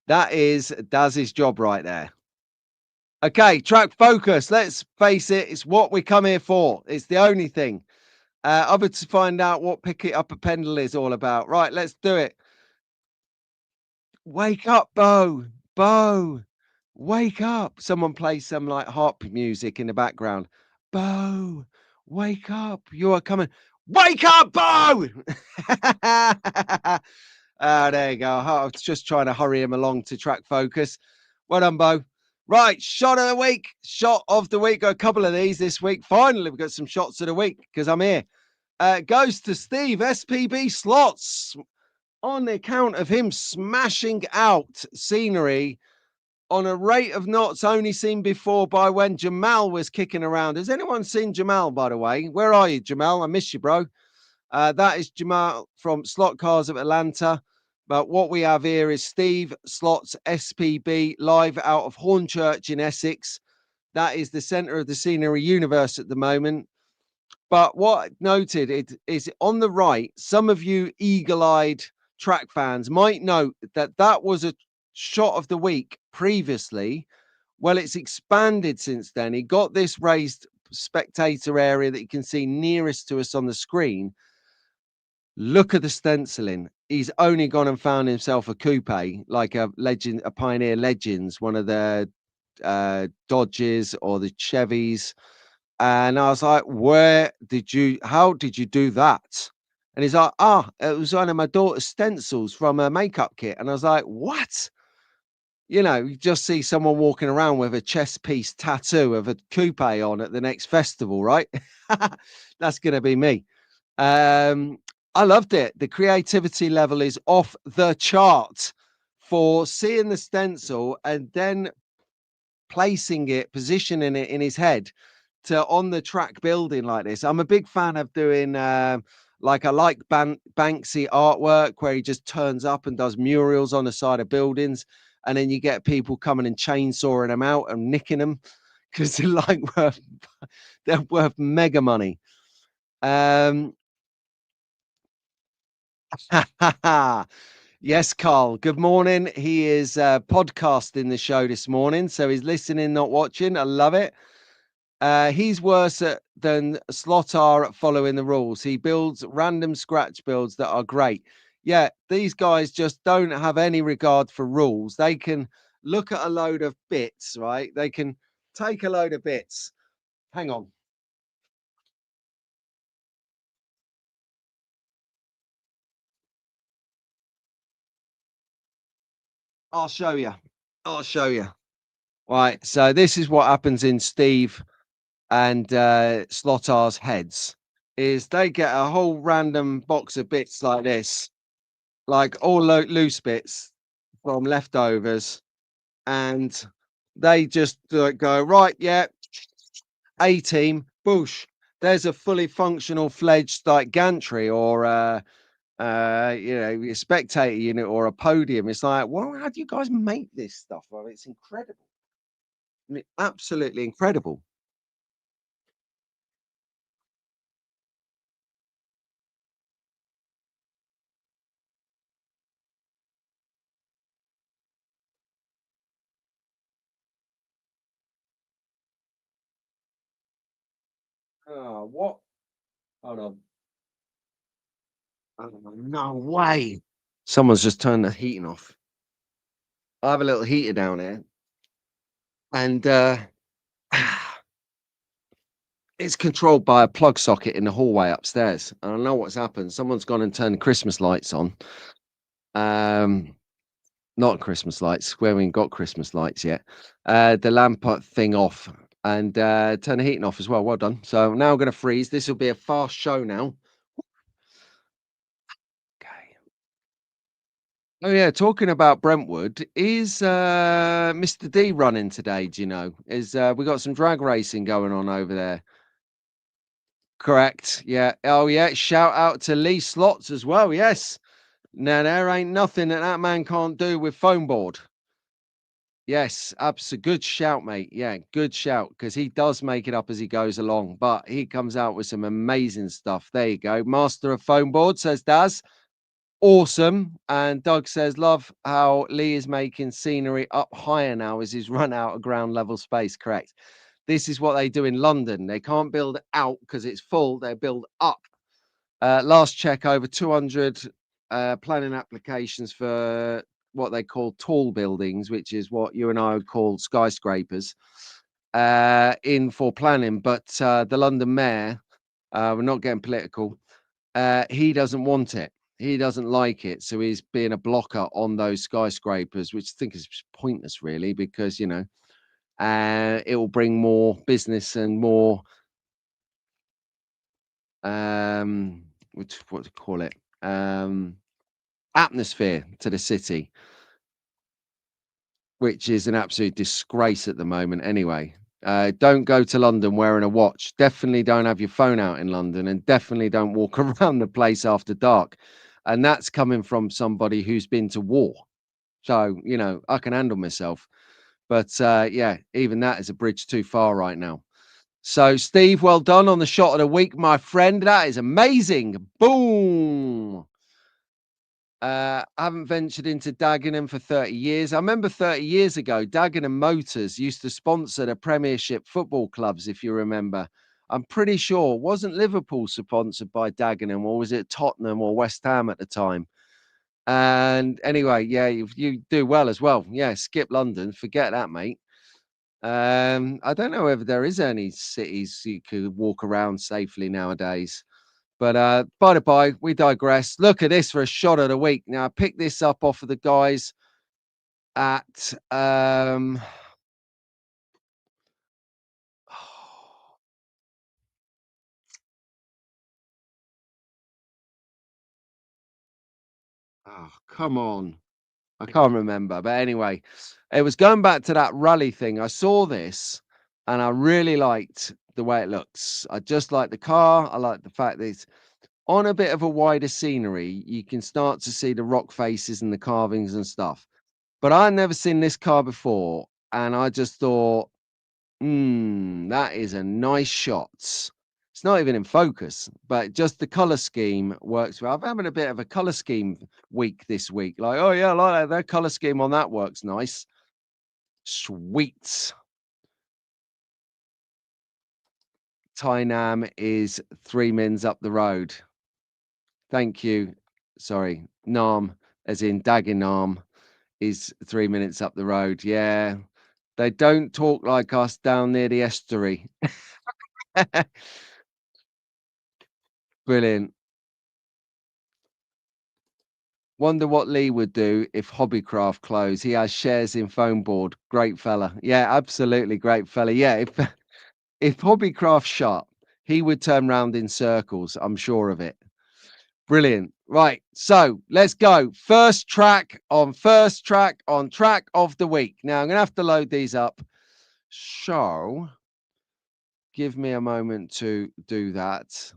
that is Daz's job right there. Okay, track focus. Let's face it, it's what we come here for. It's the only thing. Other to find out what pick it up a pendle is all about. Right, let's do it. Wake up, Bo. Bo. Wake up. Someone plays some like harp music in the background. Bo, wake up. You are coming. Wake up, Bo. Ah, there you go. I was just trying to hurry him along to track focus. Well done, Bo. Right, shot of the week. Shot of the week. Got a couple of these this week. Finally, we've got some shots of the week because I'm here. Goes to Steve, SPB Slots, on the account of him smashing out scenery on a rate of knots only seen before by when Jamal was kicking around. Has anyone seen Jamal, by the way? Where are you, Jamal? I miss you, bro. That is Jamal from Slot Cars of Atlanta. But what we have here is Steve Slots SPB live out of Hornchurch in Essex. That is the center of the scenery universe at the moment. But what I noted is on the right, some of you eagle-eyed track fans might note that that was a shot of the week previously. Well, it's expanded since then. He got this raised spectator area that you can see nearest to us on the screen. Look at the stenciling. He's only gone and found himself a coupe, like a legend, a Pioneer Legends, one of the Dodges or the Chevys. And I was like, how did you do that? And he's like, it was one of my daughter's stencils from a makeup kit. And I was like, what? You just see someone walking around with a chest piece tattoo of a coupe on at the next festival, right? That's going to be me. I loved it. The creativity level is off the chart for seeing the stencil and then placing it, positioning it in his head to on the track building like this. I'm a big fan of doing like I like Banksy artwork where he just turns up and does murals on the side of buildings, and then you get people coming and chainsawing them out and nicking them because they're like they're worth mega money. Yes, Carl. Good morning. He is podcasting the show this morning, so he's listening, not watching. I love it. He's worse than Slotar at following the rules. He builds random scratch builds that are great. Yeah, these guys just don't have any regard for rules. They can look at a load of bits, right? They can take a load of bits. Hang on. I'll show you. I'll show you. Right. So this is what happens in Steve and Slotar's heads is they get a whole random box of bits like this, like all loose bits from leftovers, and they just go right. Yeah, A team, boosh. There's a fully functional fledged like gantry or a spectator unit or a podium. It's like, well, how do you guys make this stuff? Well, it's incredible. I mean, absolutely incredible. Oh, what? Hold on. Oh, no way. Someone's just turned the heating off. I have a little heater down here, and it's controlled by a plug socket in the hallway upstairs. I don't know what's happened. Someone's gone and turned Christmas lights on. Um, Not Christmas lights. We haven't got Christmas lights yet. The lamp thing off and turn the heating off as well. Well done. So now I'm going to freeze. This will be a fast show now. Okay. Oh yeah, talking about Brentwood, is Mr. D running today? Do you know? Is we got some drag racing going on over there? Correct. Yeah. Oh yeah. Shout out to Lee Slots as well. Yes. Now there ain't nothing that that man can't do with foam board. Yes, good shout, mate. Yeah, good shout because he does make it up as he goes along, but he comes out with some amazing stuff. There you go. Master of foam board, says Daz. Awesome. And Doug says, love how Lee is making scenery up higher now as he's run out of ground level space. Correct. This is what they do in London. They can't build out because it's full, they build up. Last check, over 200 planning applications for what they call tall buildings, which is what you and I would call skyscrapers, in for planning. But the London mayor, we're not getting political, he doesn't want it. He doesn't like it. So he's being a blocker on those skyscrapers, which I think is pointless, really, because, it will bring more business and more, what to call it? Atmosphere to the city, which is an absolute disgrace at the moment anyway. Don't go to London wearing a watch. Definitely don't have your phone out in London, and definitely don't walk around the place after dark. And that's coming from somebody who's been to war. So, I can handle myself. But yeah, even that is a bridge too far right now. So, Steve, well done on the shot of the week, my friend. That is amazing. Boom. I haven't ventured into Dagenham for 30 years. I remember 30 years ago, Dagenham Motors used to sponsor the Premiership football clubs, if you remember. I'm pretty sure, wasn't Liverpool sponsored by Dagenham, or was it Tottenham or West Ham at the time? And anyway, yeah, you do well as well. Yeah, skip London, forget that, mate. I don't know whether there is any cities you could walk around safely nowadays. But by the by, we digress. Look at this for a shot of the week. Now, I picked this up off of the guys at oh, come on. I can't remember. But anyway, it was going back to that rally thing. I saw this and I really liked the way it looks. I just like the car. I like the fact that it's on a bit of a wider scenery. You can start to see the rock faces and the carvings and stuff. But I'd never seen this car before. And I just thought, that is a nice shot. It's not even in focus, but just the color scheme works well. I'm having a bit of a color scheme week this week. Like, oh yeah, I like that. Their color scheme on that works nice. Sweet. Tynam is 3 mins up the road. Thank you. Sorry, Nam, as in Dagenham, is 3 minutes up the road. Yeah, they don't talk like us down near the estuary. Brilliant. Wonder what Lee would do if Hobbycraft closed. He has shares in Phone Board. Great fella. Yeah, absolutely great fella. Yeah, if Hobbycraft shut, he would turn round in circles. I'm sure of it. Brilliant. Right. So let's go. First track on track of the week. Now I'm gonna have to load these up. So give me a moment to do that.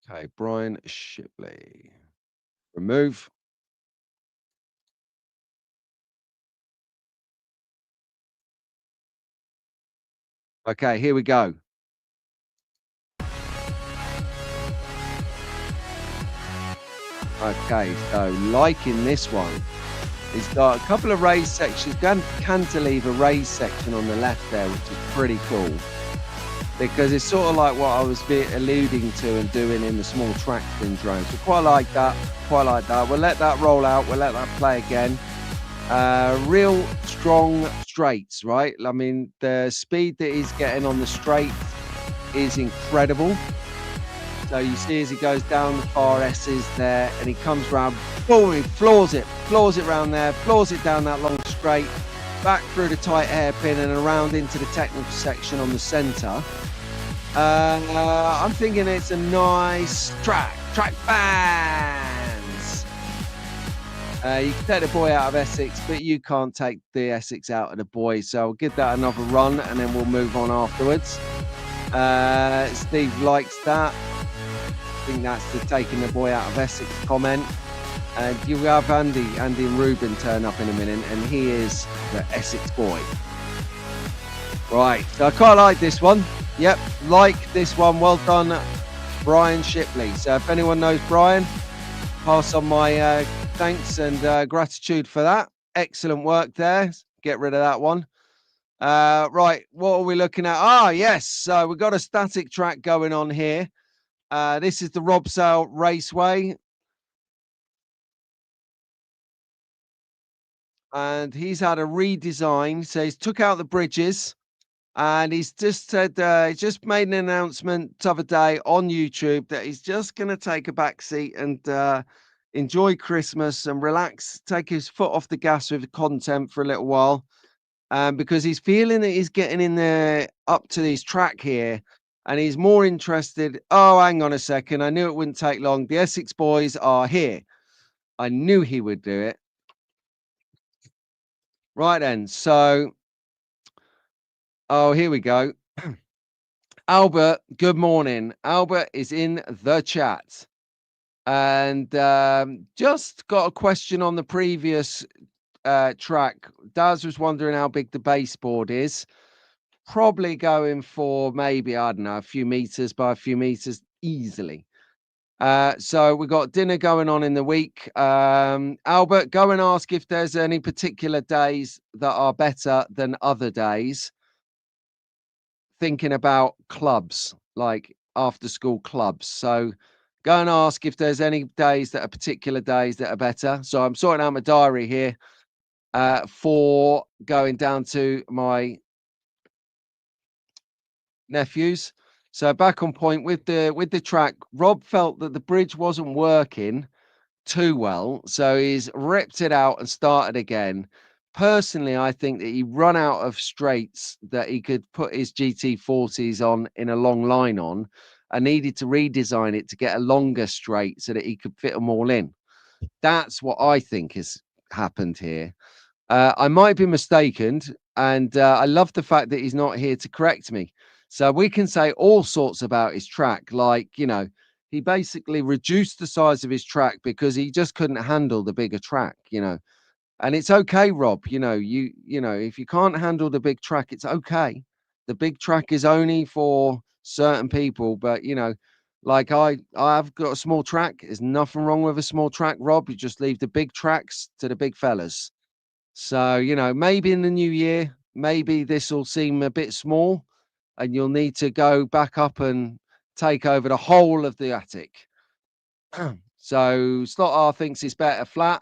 Okay, Brian Shipley. Remove. Okay, here we go. Okay, so liking this one. It's got a couple of raised sections, cantilever raised section on the left there, which is pretty cool. Because it's sort of like what I was alluding to and doing in the small track spin drone. So quite like that, We'll let that roll out, we'll let that play again. Real strong straights, right? I mean, the speed that he's getting on the straight is incredible. So you see as he goes down the far S's there and he comes round, boom, he floors it round there, floors it down that long straight, back through the tight hairpin and around into the technical section on the centre. I'm thinking it's a nice track bands. You can take the boy out of Essex, but you can't take the Essex out of the boy. So I'll give that another run and then we'll move on afterwards. Steve likes that. I think that's the taking the boy out of Essex comment. And you have Andy and Ruben turn up in a minute, and he is the Essex boy. Right, so I quite like this one. Yep, like this one. Well done, Brian Shipley. So if anyone knows Brian, pass on my thanks and gratitude for that. Excellent work there. Get rid of that one. Right, what are we looking at? Ah, yes. So we've got a static track going on here. This is the Robsale Raceway. And he's had a redesign. So he's took out the bridges. And he's just said, he's just made an announcement the other day on YouTube that he's just going to take a back seat and enjoy Christmas and relax, take his foot off the gas with the content for a little while. Because he's feeling that he's getting in there up to this track here and he's more interested. Oh, hang on a second. I knew it wouldn't take long. The Essex boys are here. I knew he would do it. Right then. So, oh, here we go. Albert, good morning. Albert is in the chat. And just got a question on the previous track. Daz was wondering how big the baseboard is. Probably going for maybe, I don't know, a few meters by a few meters easily. So we got dinner going on in the week. Albert, go and ask if there's any particular days that are better than other days. Thinking about clubs, like after school clubs. So go and ask if there's any days that are particular days that are better. So I'm sorting out my diary here for going down to my nephews. So back on point with the track. Rob felt that the bridge wasn't working too well, so he's ripped it out and started again. Personally, I think that he run out of straights that he could put his GT40s on in a long line on, and needed to redesign it to get a longer straight so that he could fit them all in. That's what I think has happened here. I might be mistaken, and I love the fact that he's not here to correct me. So we can say all sorts about his track, like, you know, he basically reduced the size of his track because he just couldn't handle the bigger track, you know. And it's okay, Rob. You know, if you can't handle the big track, it's okay. The big track is only for certain people, but you know, like I've got a small track. There's nothing wrong with a small track, Rob. You just leave the big tracks to the big fellas. So, you know, maybe in the new year, maybe this will seem a bit small and you'll need to go back up and take over the whole of the attic. So, Slot R thinks it's better flat.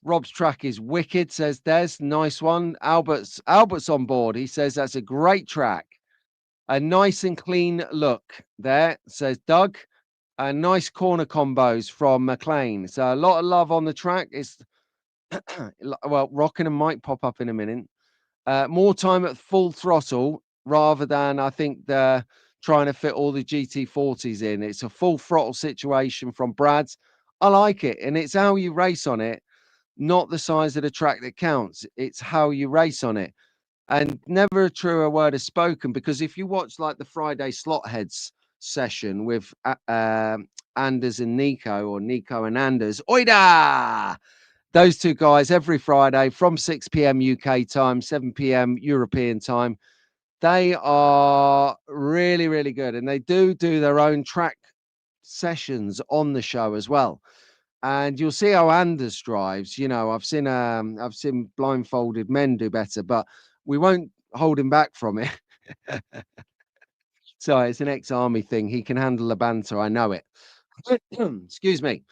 Rob's track is wicked, says Des. Nice one. Albert's on board. He says that's a great track. A nice and clean look there, says Doug. Nice corner combos from McLean. So a lot of love on the track. It's well, Rockingham might pop up in a minute. More time at full throttle rather than I think they're trying to fit all the GT40s in. It's a full throttle situation from Brad's. I like it, and it's how you race on it, not the size of the track that counts. It's how you race on it. And never a truer word is spoken, because if you watch like the Friday slot heads session with Anders and Nico, or Nico and Anders, oida! Those two guys every Friday from 6 p.m. UK time, 7 p.m. European time. They are really, really good. And they do their own track sessions on the show as well. And you'll see how Anders drives. You know, I've seen blindfolded men do better, but we won't hold him back from it. So it's an ex-army thing. He can handle the banter. I know it. Excuse me.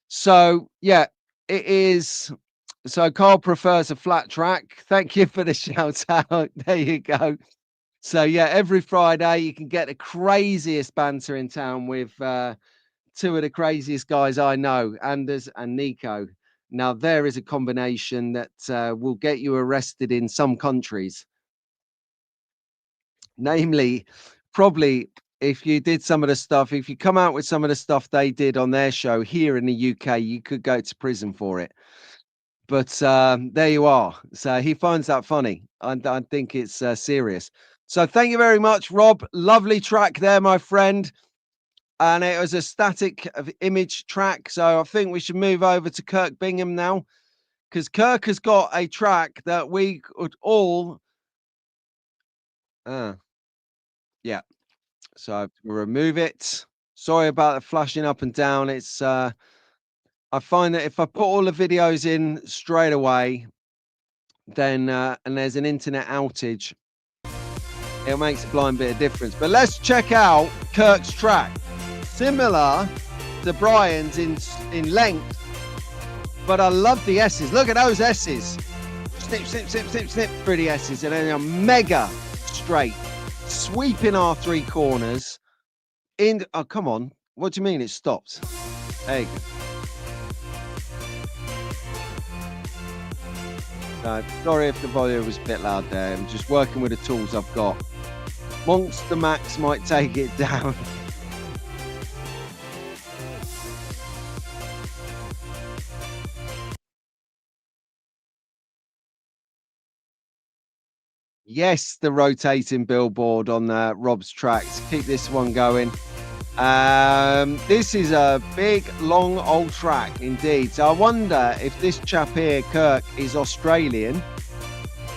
So yeah, it is. So Carl prefers a flat track. Thank you for the shout out. There you go. So yeah, every Friday you can get the craziest banter in town with two of the craziest guys I know, Anders and Nico. Now there is a combination that will get you arrested in some countries, namely probably if you did some of the stuff, if you come out with some of the stuff they did on their show here in the UK, you could go to prison for it. But there you are. So he finds that funny. I think it's serious. So thank you very much, Rob. Lovely track there, my friend. And it was a static image track. So I think we should move over to Kirk Bingham now, because Kirk has got a track that we could all. Yeah. So we'll remove it. Sorry about the flashing up and down. It's I find that if I put all the videos in straight away, then and there's an internet outage, it makes a blind bit of difference. But let's check out Kirk's track. Similar to Brian's in length, but I love the S's. Look at those S's. Snip, snip, snip, snip, snip through the S's, and then a mega straight, sweeping our three corners. Oh, come on. What do you mean it stopped? There you go. Sorry if the volume was a bit loud there. I'm just working with the tools I've got. Monster Max might take it down. Yes, the rotating billboard on Rob's tracks. Keep this one going. This is a big, long, old track indeed. So I wonder if this chap here, Kirk, is Australian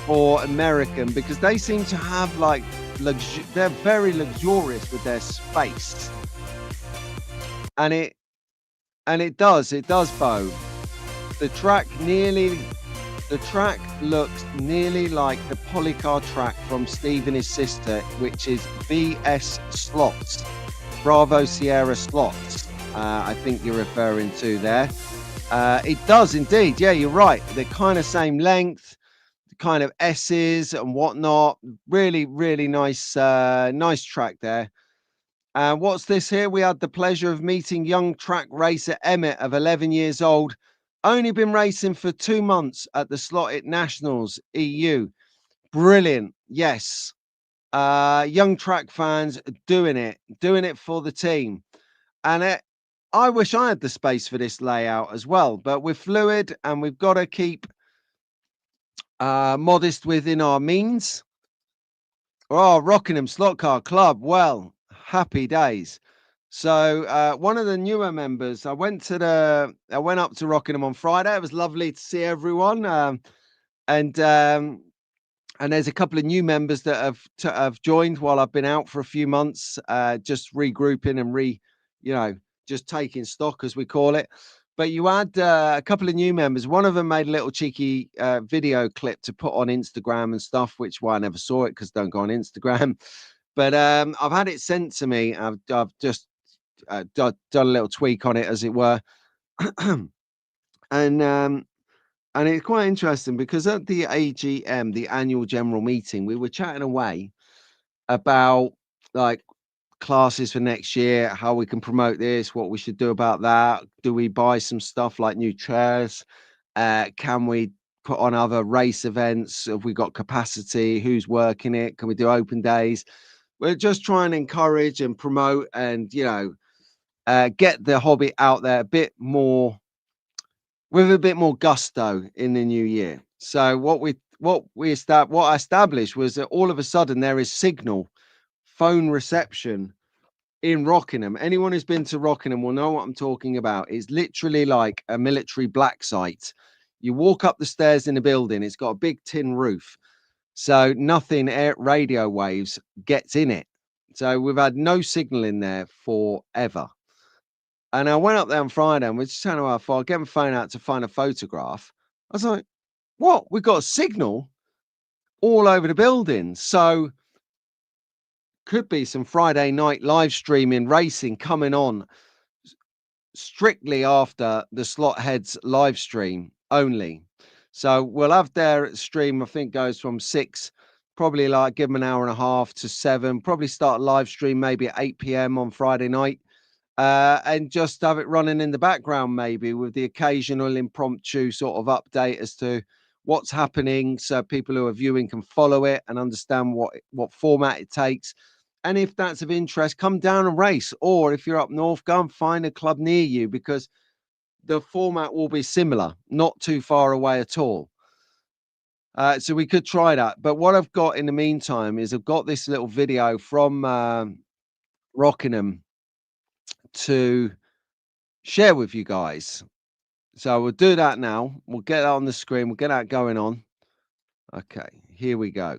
or American, because they seem to have like they're very luxurious with their space, and it does Bo. The track looks nearly like the Polycar track from Steve and his sister, which is BS Slots. Bravo Sierra Slots, I think you're referring to there. It does indeed. Yeah, you're right. They're kind of same length, kind of S's and whatnot. Really, really nice, nice track there. What's this here? We had the pleasure of meeting young track racer Emmett of 11 years old. Only been racing for 2 months at the Slotted Nationals EU. Brilliant. Yes. Young track fans doing it for the team. And I wish I had the space for this layout as well, but we're fluid and we've got to keep modest within our means. Oh, Rockingham Slot Car Club. Well, happy days. So one of the newer members, I went up to Rockingham on Friday. It was lovely to see everyone. And there's a couple of new members that have joined while I've been out for a few months, just regrouping and just taking stock, as we call it. But you had a couple of new members. One of them made a little cheeky video clip to put on Instagram and stuff, which why I never saw it because don't go on Instagram. But I've had it sent to me. I've just done a little tweak on it, as it were. And it's quite interesting because at the AGM, the annual general meeting, we were chatting away about like classes for next year, how we can promote this, what we should do about that. Do we buy some stuff like new chairs? Can we put on other race events? Have we got capacity? Who's working it? Can we do open days? We're just trying to encourage and promote and, get the hobby out there a bit more, with a bit more gusto in the new year. So what I established was that all of a sudden there is signal phone reception in Rockingham. Anyone who's been to Rockingham will know what I'm talking about. It's literally like a military black site. You walk up the stairs in the building, it's got a big tin roof. So nothing radio waves gets in it. So we've had no signal in there forever. And I went up there on Friday and we're just telling our phone, get my phone out to find a photograph. I was like, what? We've got a signal all over the building. So could be some Friday night live streaming racing coming on strictly after the slot heads live stream only. So we'll have their stream, I think goes from 6, probably like give them an hour and a half to 7, probably start a live stream maybe at 8 p.m. on Friday night. And just have it running in the background, maybe with the occasional impromptu sort of update as to what's happening, so people who are viewing can follow it and understand what format it takes. And if that's of interest, come down and race. Or if you're up north, go and find a club near you, because the format will be similar, not too far away at all. So we could try that. But what I've got in the meantime is I've got this little video from Rockingham to share with you guys. So we'll do that now. We'll get that on the screen. We'll get that going on. Okay, here we go.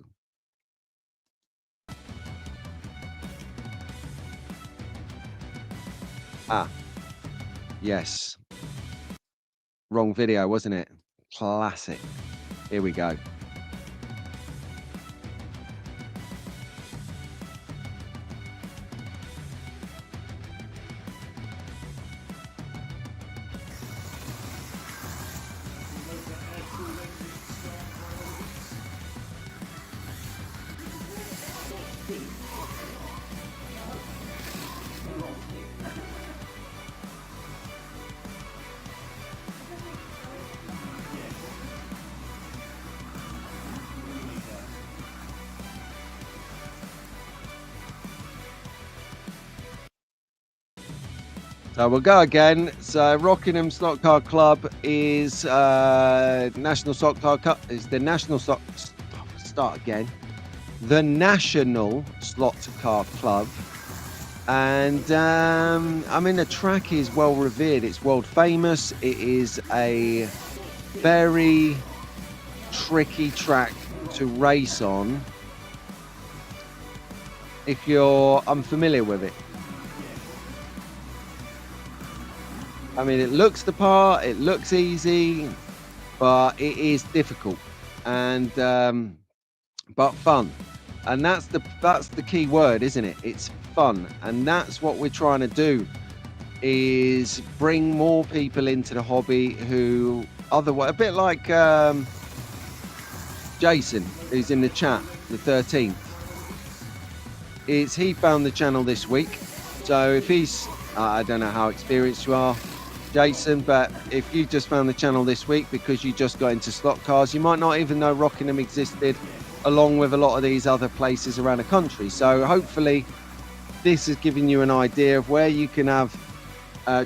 Ah, yes. Wrong video, wasn't it? Classic. Here we go. So we'll go again. So Rockingham Slot Car Club is National Slot Car Cup. Is the National Slot start again? The National Slot Car Club, and I mean the track is well revered. It's world famous. It is a very tricky track to race on if you're unfamiliar with it. I mean, it looks the part, it looks easy, but it is difficult, and but fun. And that's the key word, isn't it? It's fun. And that's what we're trying to do, is bring more people into the hobby who otherwise, a bit like Jason, who's in the chat, the 13th. He found the channel this week. So if he's, I don't know how experienced you are, Jason, but if you just found the channel this week because you just got into slot cars, you might not even know Rockingham existed, along with a lot of these other places around the country. So hopefully this is giving you an idea of where you can have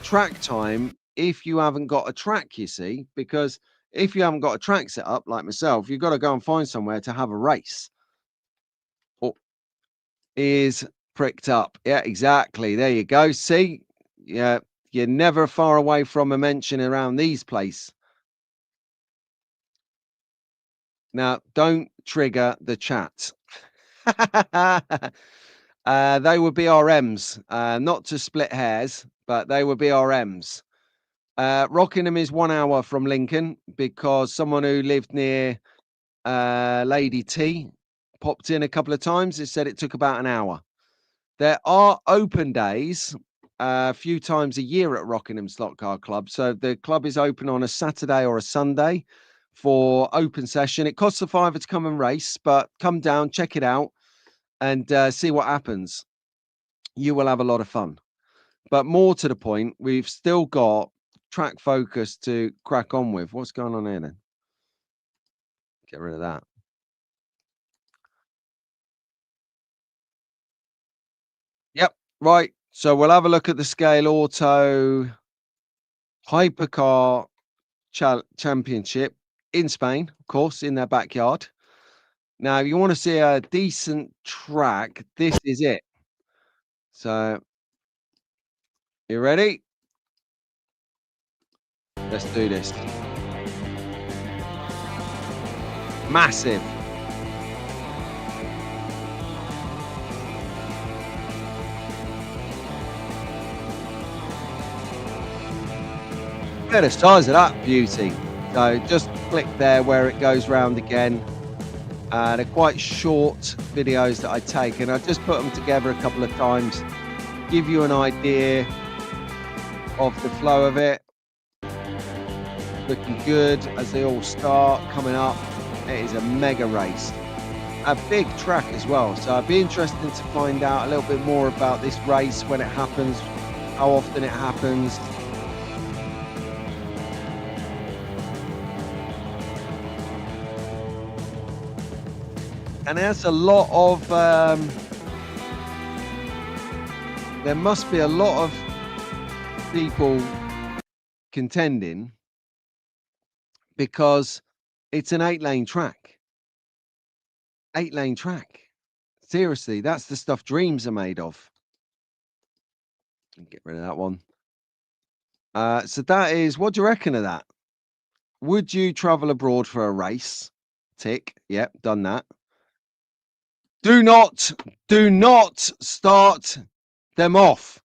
track time if you haven't got a track, you see, because if you haven't got a track set up like myself, you've got to go and find somewhere to have a race. Oh, is pricked up. Yeah, exactly. There you go. See, yeah, you're never far away from a mention around these places. Now, don't trigger the chat. They were BRMs, not to split hairs, but they were BRMs. Rockingham is 1 hour from Lincoln because someone who lived near Lady T popped in a couple of times. It said it took about an hour. There are open days a few times a year at Rockingham Slot Car Club. So the club is open on a Saturday or a Sunday for open session. It costs a £5 to come and race, but come down, check it out, and see what happens. You will have a lot of fun. But more to the point, we've still got track focus to crack on with. What's going on here then? Get rid of that. Yep, right. So we'll have a look at the Scale Auto Hypercar Championship in Spain, of course, in their backyard. Now, if you want to see a decent track, this is it. So, you ready? Let's do this. Massive. Look at the size of that beauty. So just click there where it goes round again. They're quite short videos that I take, and I've just put them together a couple of times, give you an idea of the flow of it. Looking good as they all start coming up. It is a mega race, a big track as well. So I'd be interested to find out a little bit more about this race, when it happens, how often it happens. And there's a lot of there must be a lot of people contending because it's an 8-lane track. 8-lane track. Seriously, that's the stuff dreams are made of. Get rid of that one. So that is, what do you reckon of that? Would you travel abroad for a race? Tick. Yep, done that. Do not start them off.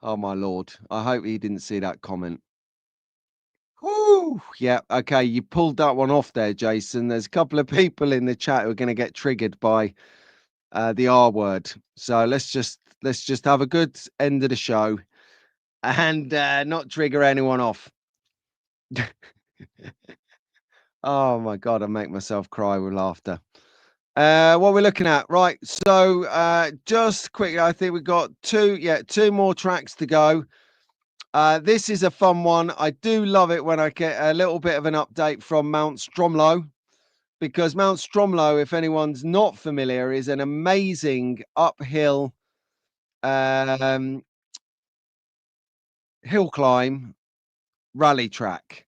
Oh my lord. I hope he didn't see that comment. Woo! Yeah, okay, you pulled that one off there, Jason. There's a couple of people in the chat who are going to get triggered by the R word. So let's just have a good end of the show and not trigger anyone off. Oh my god, I make myself cry with laughter. What we're looking at, right? So just quickly, I think we've got two more tracks to go. This is a fun one. I do love it when I get a little bit of an update from Mount Stromlo, because Mount Stromlo, if anyone's not familiar, is an amazing uphill hill climb rally track.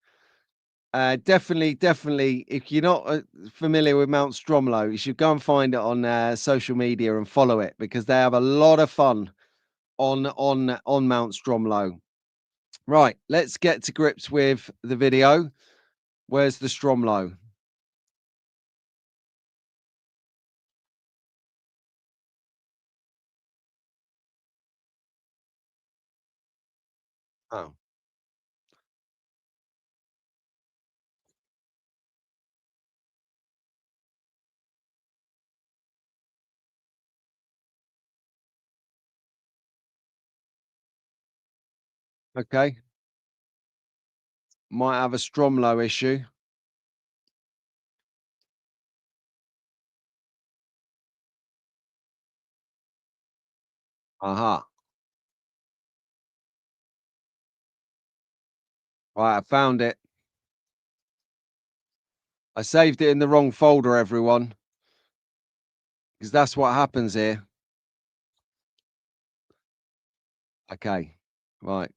Definitely, if you're not familiar with Mount Stromlo, you should go and find it on social media and follow it, because they have a lot of fun on Mount Stromlo. Right, let's get to grips with the video. Where's the Stromlo? Oh, okay. Might have a Stromlo issue. Aha. Right, I found it. I saved it in the wrong folder, everyone, because that's what happens here. Okay, right.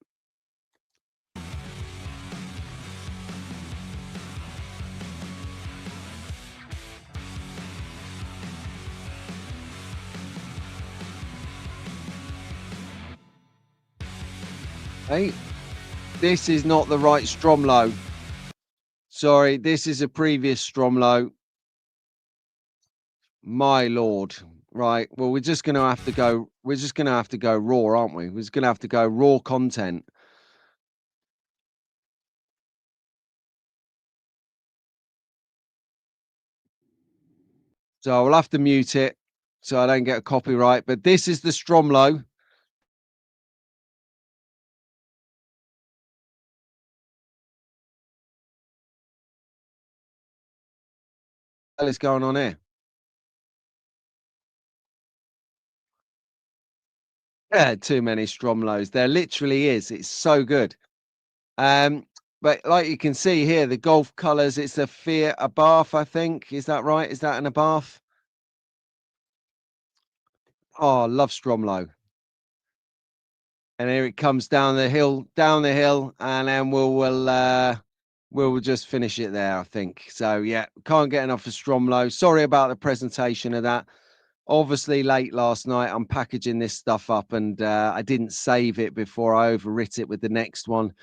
Hey, this is not the right Stromlo. Sorry, this is a previous Stromlo. My lord. Right. Well, we're just gonna have to go. We're just gonna have to go raw, aren't we? We're just gonna have to go raw content. So I'll have to mute it so I don't get a copyright. But this is the Stromlo. What the hell is going on here? Yeah, too many Stromlos. There literally is. It's so good. Um, but like you can see here, the golf colours, it's a Fiat Abarth, I think. Is that right? Is that an Abarth? Oh, I love Stromlo. And here it comes down the hill, and then we'll just finish it there, I think. So yeah, can't get enough of Stromlo. Sorry about the presentation of that. Obviously, late last night, I'm packaging this stuff up, and I didn't save it before I overwrit it with the next one.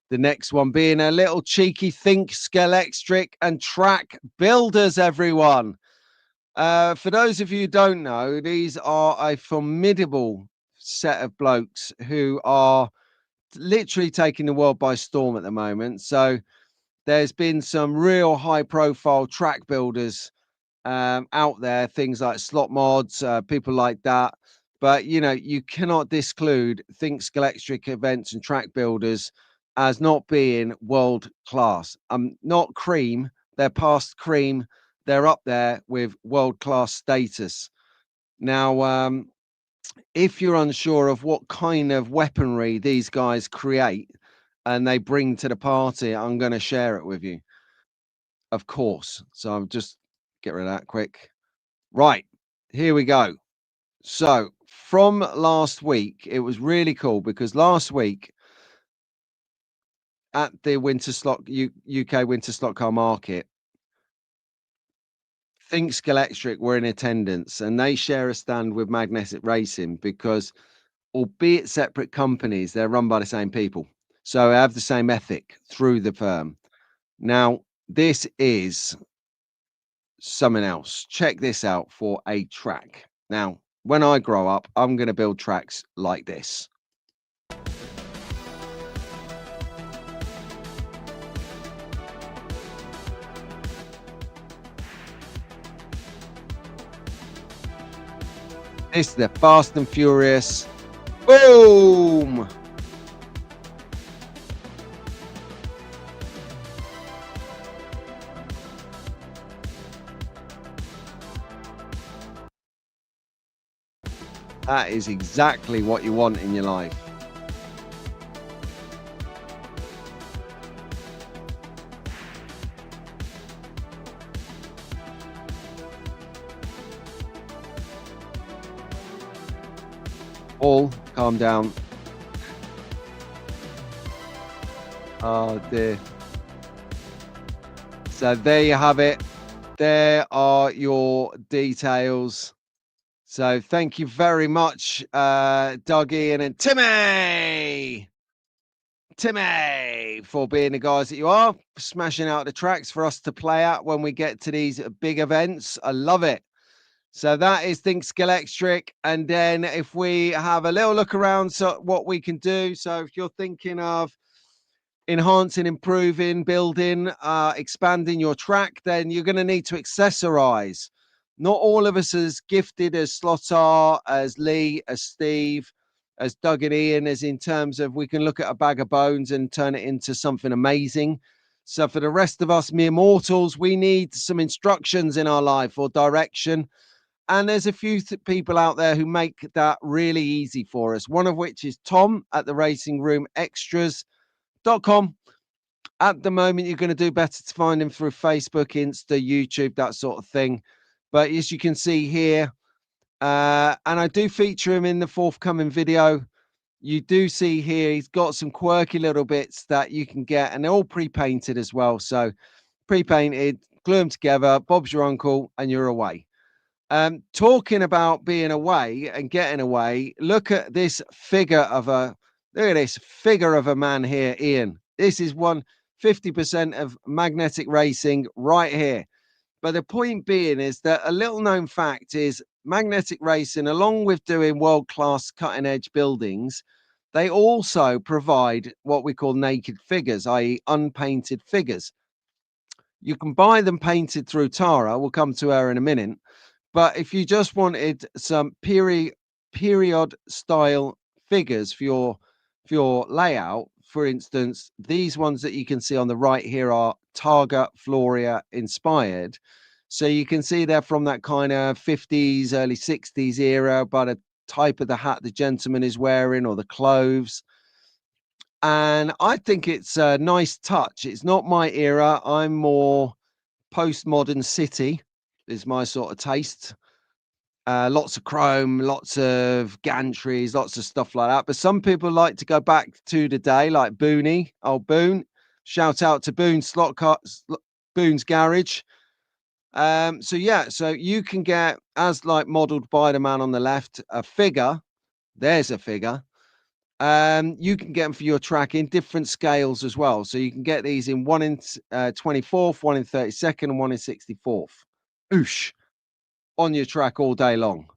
The next one being a little cheeky think Scalextric and track builders, everyone. For those of you who don't know, these are a formidable set of blokes who are literally taking the world by storm at the moment. So there's been some real high profile track builders out there, things like slot mods, people like that. But you know, you cannot disclude Think Scalextric events and track builders as not being world class. Not cream, they're past cream, they're up there with world class status. Now, if you're unsure of what kind of weaponry these guys create and they bring to the party, I'm going to share it with you, of course. So I'm just get rid of that quick. Right, here we go. So from last week, it was really cool because last week at the winter slot UK winter slot car market, Think Scalextric were in attendance, and they share a stand with Magnetic Racing because, albeit separate companies, they're run by the same people. So they have the same ethic through the firm. Now, this is something else. Check this out for a track. Now, when I grow up, I'm going to build tracks like this. This is the Fast and Furious. Boom! That is exactly what you want in your life. Paul, calm down. Oh dear. So there you have it. There are your details. So thank you very much, Doug, Ian, and Timmy, for being the guys that you are, smashing out the tracks for us to play at when we get to these big events. I love it. So that is Think Scalextric. And then if we have a little look around, so what we can do. So if you're thinking of enhancing, improving, building, expanding your track, then you're going to need to accessorize. Not all of us as gifted as Slotar, as Lee, as Steve, as Doug and Ian, as in terms of we can look at a bag of bones and turn it into something amazing. So for the rest of us mere mortals, we need some instructions in our life or direction. And there's a few people out there who make that really easy for us. One of which is Tom at the Racing Room Extras.com. At the moment, you're going to do better to find him through Facebook, Insta, YouTube, that sort of thing. But as you can see here, and I do feature him in the forthcoming video. You do see here, he's got some quirky little bits that you can get, and they're all pre-painted as well. So pre-painted, glue them together, Bob's your uncle, and you're away. Talking about being away and getting away, look at this figure of a man here, Ian. This is 50% of magnetic racing right here. But the point being is that a little known fact is magnetic racing, along with doing world-class cutting edge buildings, they also provide what we call naked figures, i.e. unpainted figures. You can buy them painted through Tara. We'll come to her in a minute. But if you just wanted some period style figures for your layout, for instance, these ones that you can see on the right here are Targa Floria inspired. So you can see they're from that kind of 50s, early 60s era, by the type of the hat the gentleman is wearing or the clothes. And I think it's a nice touch. It's not my era. I'm more postmodern city is my sort of taste. Lots of chrome, lots of gantries, lots of stuff like that. But some people like to go back to the day, like Booney, old Boone. Shout out to Boone Boone's Garage. So yeah, so you can get, as like modeled by the man on the left, a figure. There's a figure. You can get them for your track in different scales as well. So you can get these in 1 in 24th, 1 in 32nd, and 1 in 64th. Oosh. On your track all day long.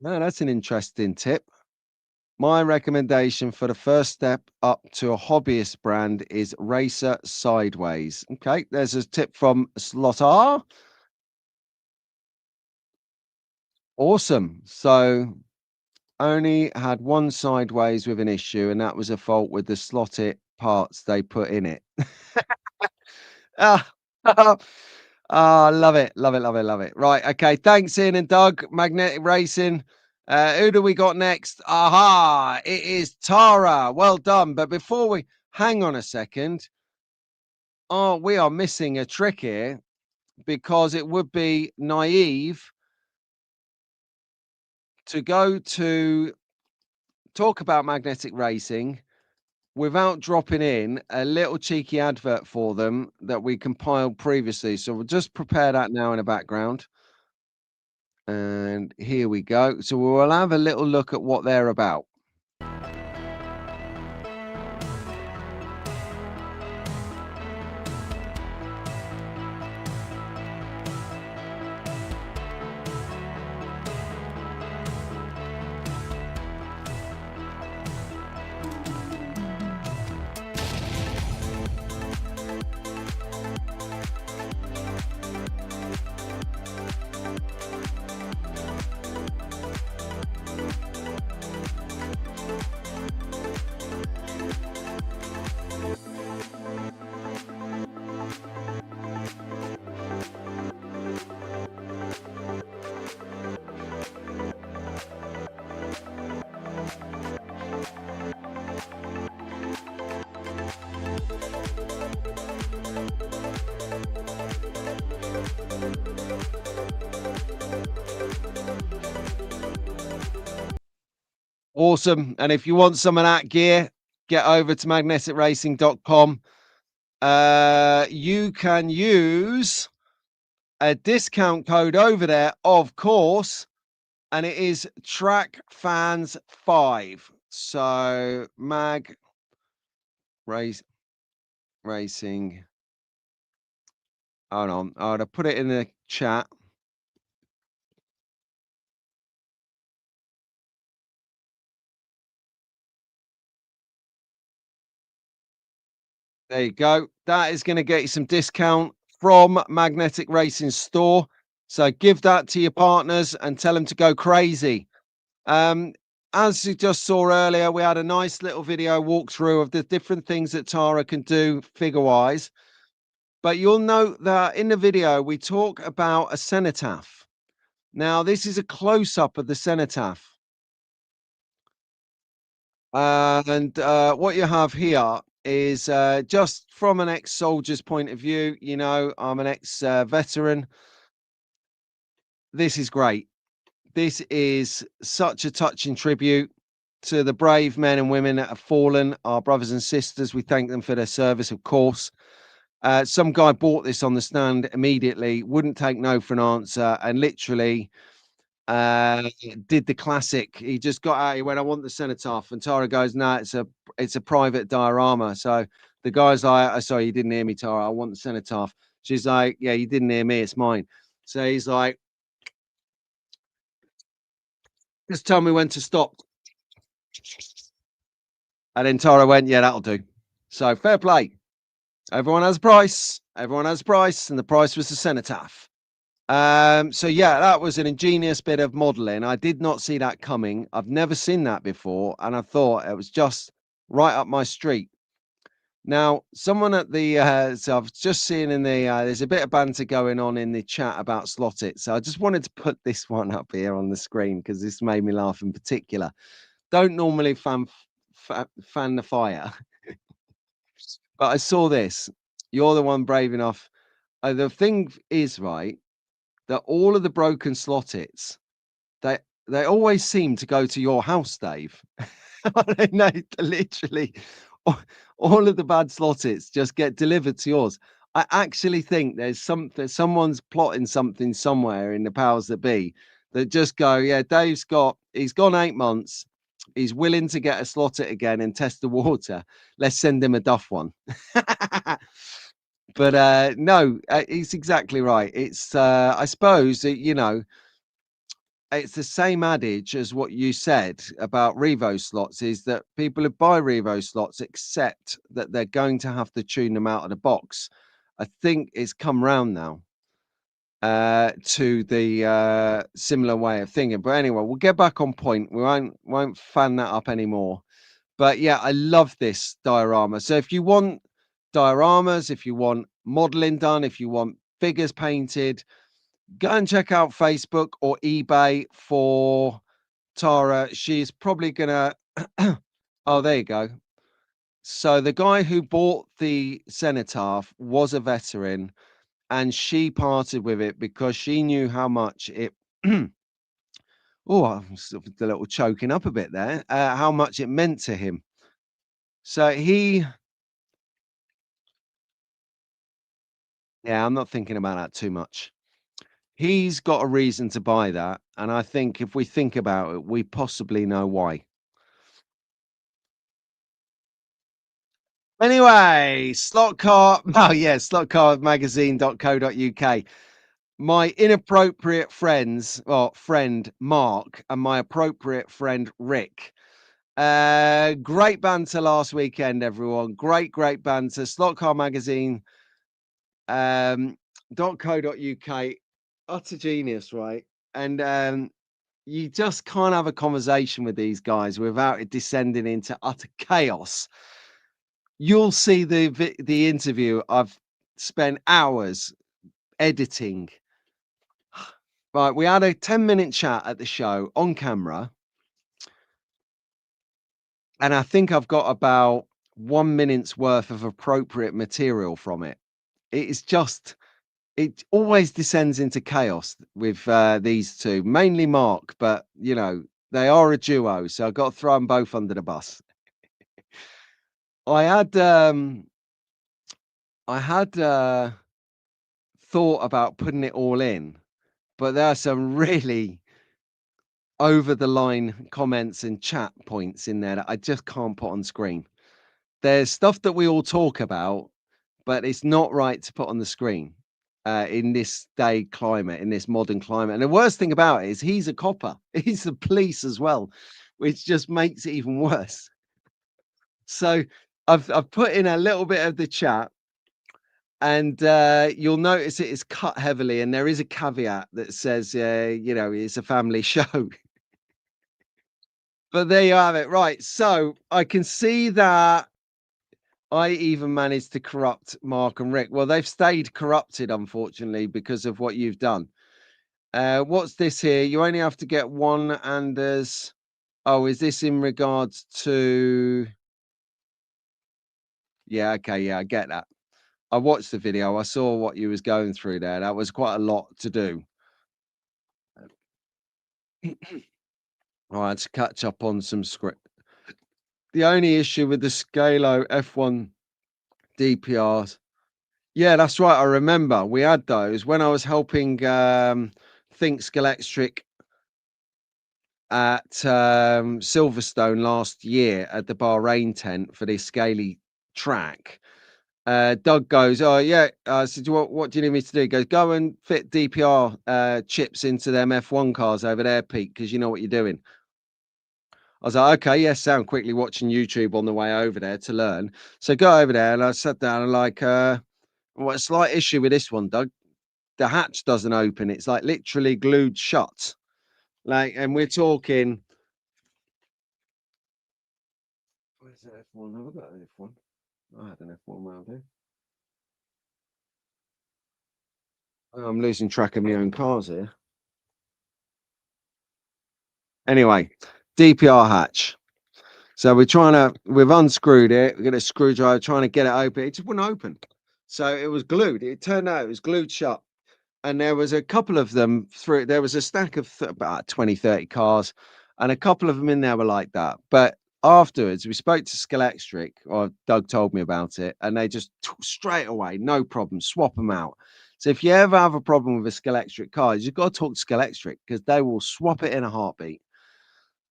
No, that's an interesting tip. My recommendation for the first step up to a hobbyist brand is Racer Sideways. Okay, there's a tip from Slotar. Awesome. So only had one sideways with an issue, and that was a fault with the slotted parts they put in it. Ah, ah, love it, love it, love it, love it. Right, okay. Thanks, Ian and Doug. Magnetic Racing. Who do we got next? Aha! It is Tara. Well done. But before we hang on a second, oh, we are missing a trick here because it would be naive to go to talk about magnetic racing without dropping in a little cheeky advert for them that we compiled previously. So we'll just prepare that now in the background. And here we go. So we'll have a little look at what they're about. Awesome. And if you want some of that gear, get over to magneticracing.com. You can use a discount code over there, of course, and it is TrackFans5. So mag racing. Hold on. I'll put it in the chat. There you go. That is going to get you some discount from Magnetic Racing Store. So give that to your partners and tell them to go crazy. As you just saw earlier, we had a nice little video walkthrough of the different things that Tara can do figure-wise. But you'll note that in the video, we talk about a cenotaph. Now, this is a close-up of the cenotaph. And what you have here is just from an ex-soldier's point of view. You know, I'm an ex-veteran. This is great. This is such a touching tribute to the brave men and women that have fallen, our brothers and sisters. We thank them for their service, of course. Some guy bought this on the stand immediately, wouldn't take no for an answer, and literally did the classic. He just got out, he went, "I want the cenotaph," and Tara goes, "No, it's a private diorama." So the guy's like, "Oh, sorry, you didn't hear me, Tara, I want the cenotaph." She's like, "Yeah, you didn't hear me, it's mine." So he's like, "Just tell me when to stop." And then Tara went, "Yeah, that'll do." So fair play. Everyone has a price. Everyone has a price, and the price was the cenotaph. So yeah, that was an ingenious bit of modeling. I did not see that coming. I've never seen that before, and I thought it was just right up my street. Now, someone at the so I've just seen in the there's a bit of banter going on in the chat about Slot It. So I just wanted to put this one up here on the screen because this made me laugh in particular. Don't normally fan the fire, but I saw this. You're the one brave enough. The thing is, right, that all of the broken Slot Its, they always seem to go to your house, Dave. No, literally, all of the bad Slot Its just get delivered to yours. I actually think there's something, someone's plotting something somewhere in the powers that be that just go, yeah, he's gone 8 months. He's willing to get a Slot It again and test the water. Let's send him a Duff one. But no, he's exactly right. It's I suppose you know, it's the same adage as what you said about Revo slots, is that people who buy Revo slots accept that they're going to have to tune them out of the box. I think it's come round now to the similar way of thinking. But anyway, we'll get back on point. We won't fan that up anymore. But yeah, I love this diorama. So if you want dioramas, if you want modeling done, if you want figures painted, go and check out Facebook or eBay for Tara, she's probably gonna oh, there you go. So the guy who bought the cenotaph was a veteran, and she parted with it because she knew how much it oh, I'm sort of a little choking up a bit there, how much it meant to him. So he yeah, I'm not thinking about that too much. He's got a reason to buy that, and I think if we think about it, we possibly know why. Anyway, slot car oh, yeah, slotcarmagazine.co.uk. My inappropriate friends well, friend Mark and my appropriate friend Rick. Great banter last weekend, everyone. Great banter. Slot Car Magazine .co.uk, utter genius, right? And you just can't have a conversation with these guys without it descending into utter chaos. You'll see the interview. I've spent hours editing. Right, we had a 10-minute chat at the show on camera, and I think I've got about 1 minute's worth of appropriate material from it. It is just it always descends into chaos with, these 2, mainly Mark, but, they are a duo, so I've got to throw them both under the bus. I had, I had, thought about putting it all in, but there are some really over the line comments and chat points in there that I just can't put on screen. There's stuff that we all talk about, but it's not right to put on the screen in this day climate, in this modern climate. And the worst thing about it is he's a copper, he's the police as well, which just makes it even worse. So I've put in a little bit of the chat, and you'll notice it is cut heavily, and there is a caveat that says, it's a family show. But there you have it. Right. So I can see that I even managed to corrupt Mark and Rick. Well, they've stayed corrupted, unfortunately, because of what you've done. What's this here? You only have to get one Anders. Oh, is this in regards to? Yeah, okay, yeah, I get that. I watched the video. I saw what you was going through there. That was quite a lot to do. All right, to catch up on some script. The only issue with the Scalo F1 DPRs. Yeah, that's right. I remember we had those when I was helping think Scalextric at Silverstone last year at the Bahrain tent for this scaly track. Doug goes, "Oh yeah." I said, "What do you need me to do?" He goes, "Go and fit DPR chips into them F1 cars over there, Pete, because you know what you're doing." I was like, "Okay, yes." Sound quickly watching YouTube on the way over there to learn. So go over there, and I sat down and like, "What a slight issue with this one, Doug. The hatch doesn't open. It's like literally glued shut." Like, and we're talking. Where's the F1? Have I got an F1? I had an F1 round here. Oh, I'm losing track of my own cars here. Anyway, DPR hatch. So we've unscrewed it. We've got a screwdriver trying to get it open. It just wouldn't open. So it was glued. It turned out it was glued shut. And there was a couple of them through. There was a stack of about 20, 30 cars, and a couple of them in there were like that. But afterwards, we spoke to Scalextric, or Doug told me about it, and they just straight away, no problem, swap them out. So if you ever have a problem with a Scalextric car, you've got to talk to Scalextric because they will swap it in a heartbeat.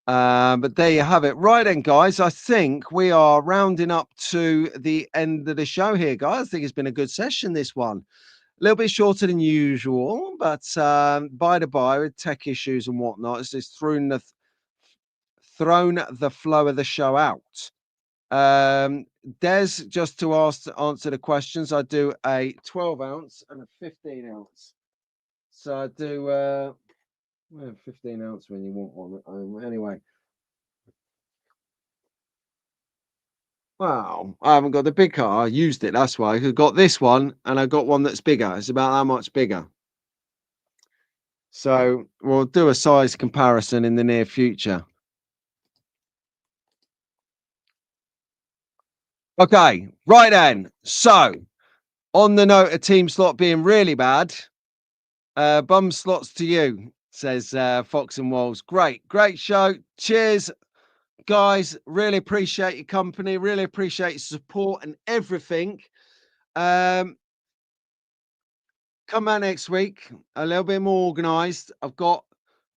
But there you have it. Right then, guys, I think we are rounding up to the end of the show here, guys. I think it's been a good session, this one. A little bit shorter than usual, but by the by, with tech issues and whatnot, it's just thrown the flow of the show out. Des, just to answer the questions, I do a 12 ounce and a 15 ounce. So I do 15 ounce when you want one at home. Anyway. Wow, I haven't got the big car. I used it. That's why. I got this one and I got one that's bigger. It's about how much bigger. So we'll do a size comparison in the near future. Okay, right then. So on the note of team slot being really bad, bum slots to you, says Fox and Wolves. Great show. Cheers, guys. Really appreciate your company. Really appreciate your support and everything. Um, come out next week, a little bit more organized. I've got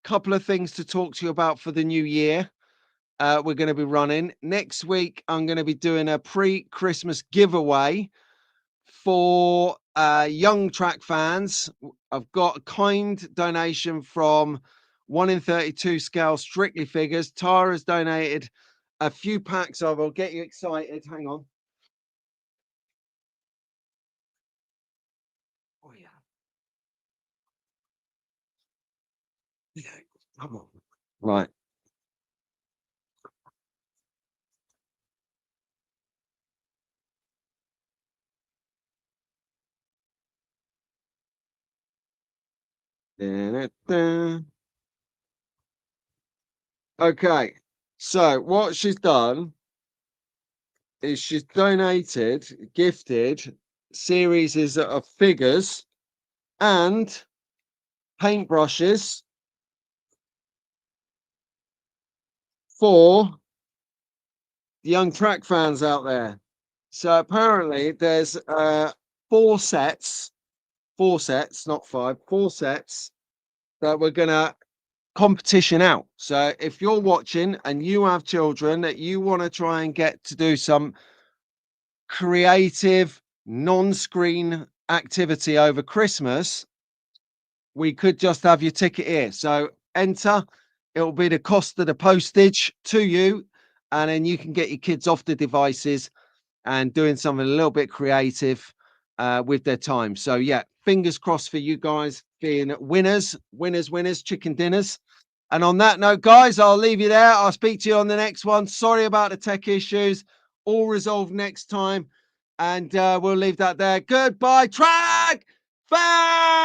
a couple of things to talk to you about for the new year. We're going to be running next week. I'm going to be doing a pre-Christmas giveaway for young track fans. I've got a kind donation from 1 in 32 scale strictly figures. Tara's donated a few packs of. I'll get you excited. Hang on. Oh yeah. Yeah. Come on. Right. Da-da-da. Okay. So what she's done is she's gifted series of figures and paintbrushes for the young track fans out there. So apparently there's four sets, not five, four sets that we're gonna competition out. So if you're watching and you have children that you want to try and get to do some creative non-screen activity over Christmas, we could just have your ticket here. So enter, it'll be the cost of the postage to you, and then you can get your kids off the devices and doing something a little bit creative with their time. So yeah, fingers crossed for you guys being winners, chicken dinners. And on that note, guys, I'll leave you there. I'll speak to you on the next one. Sorry about the tech issues. All resolved next time. And we'll leave that there. Goodbye, track fans!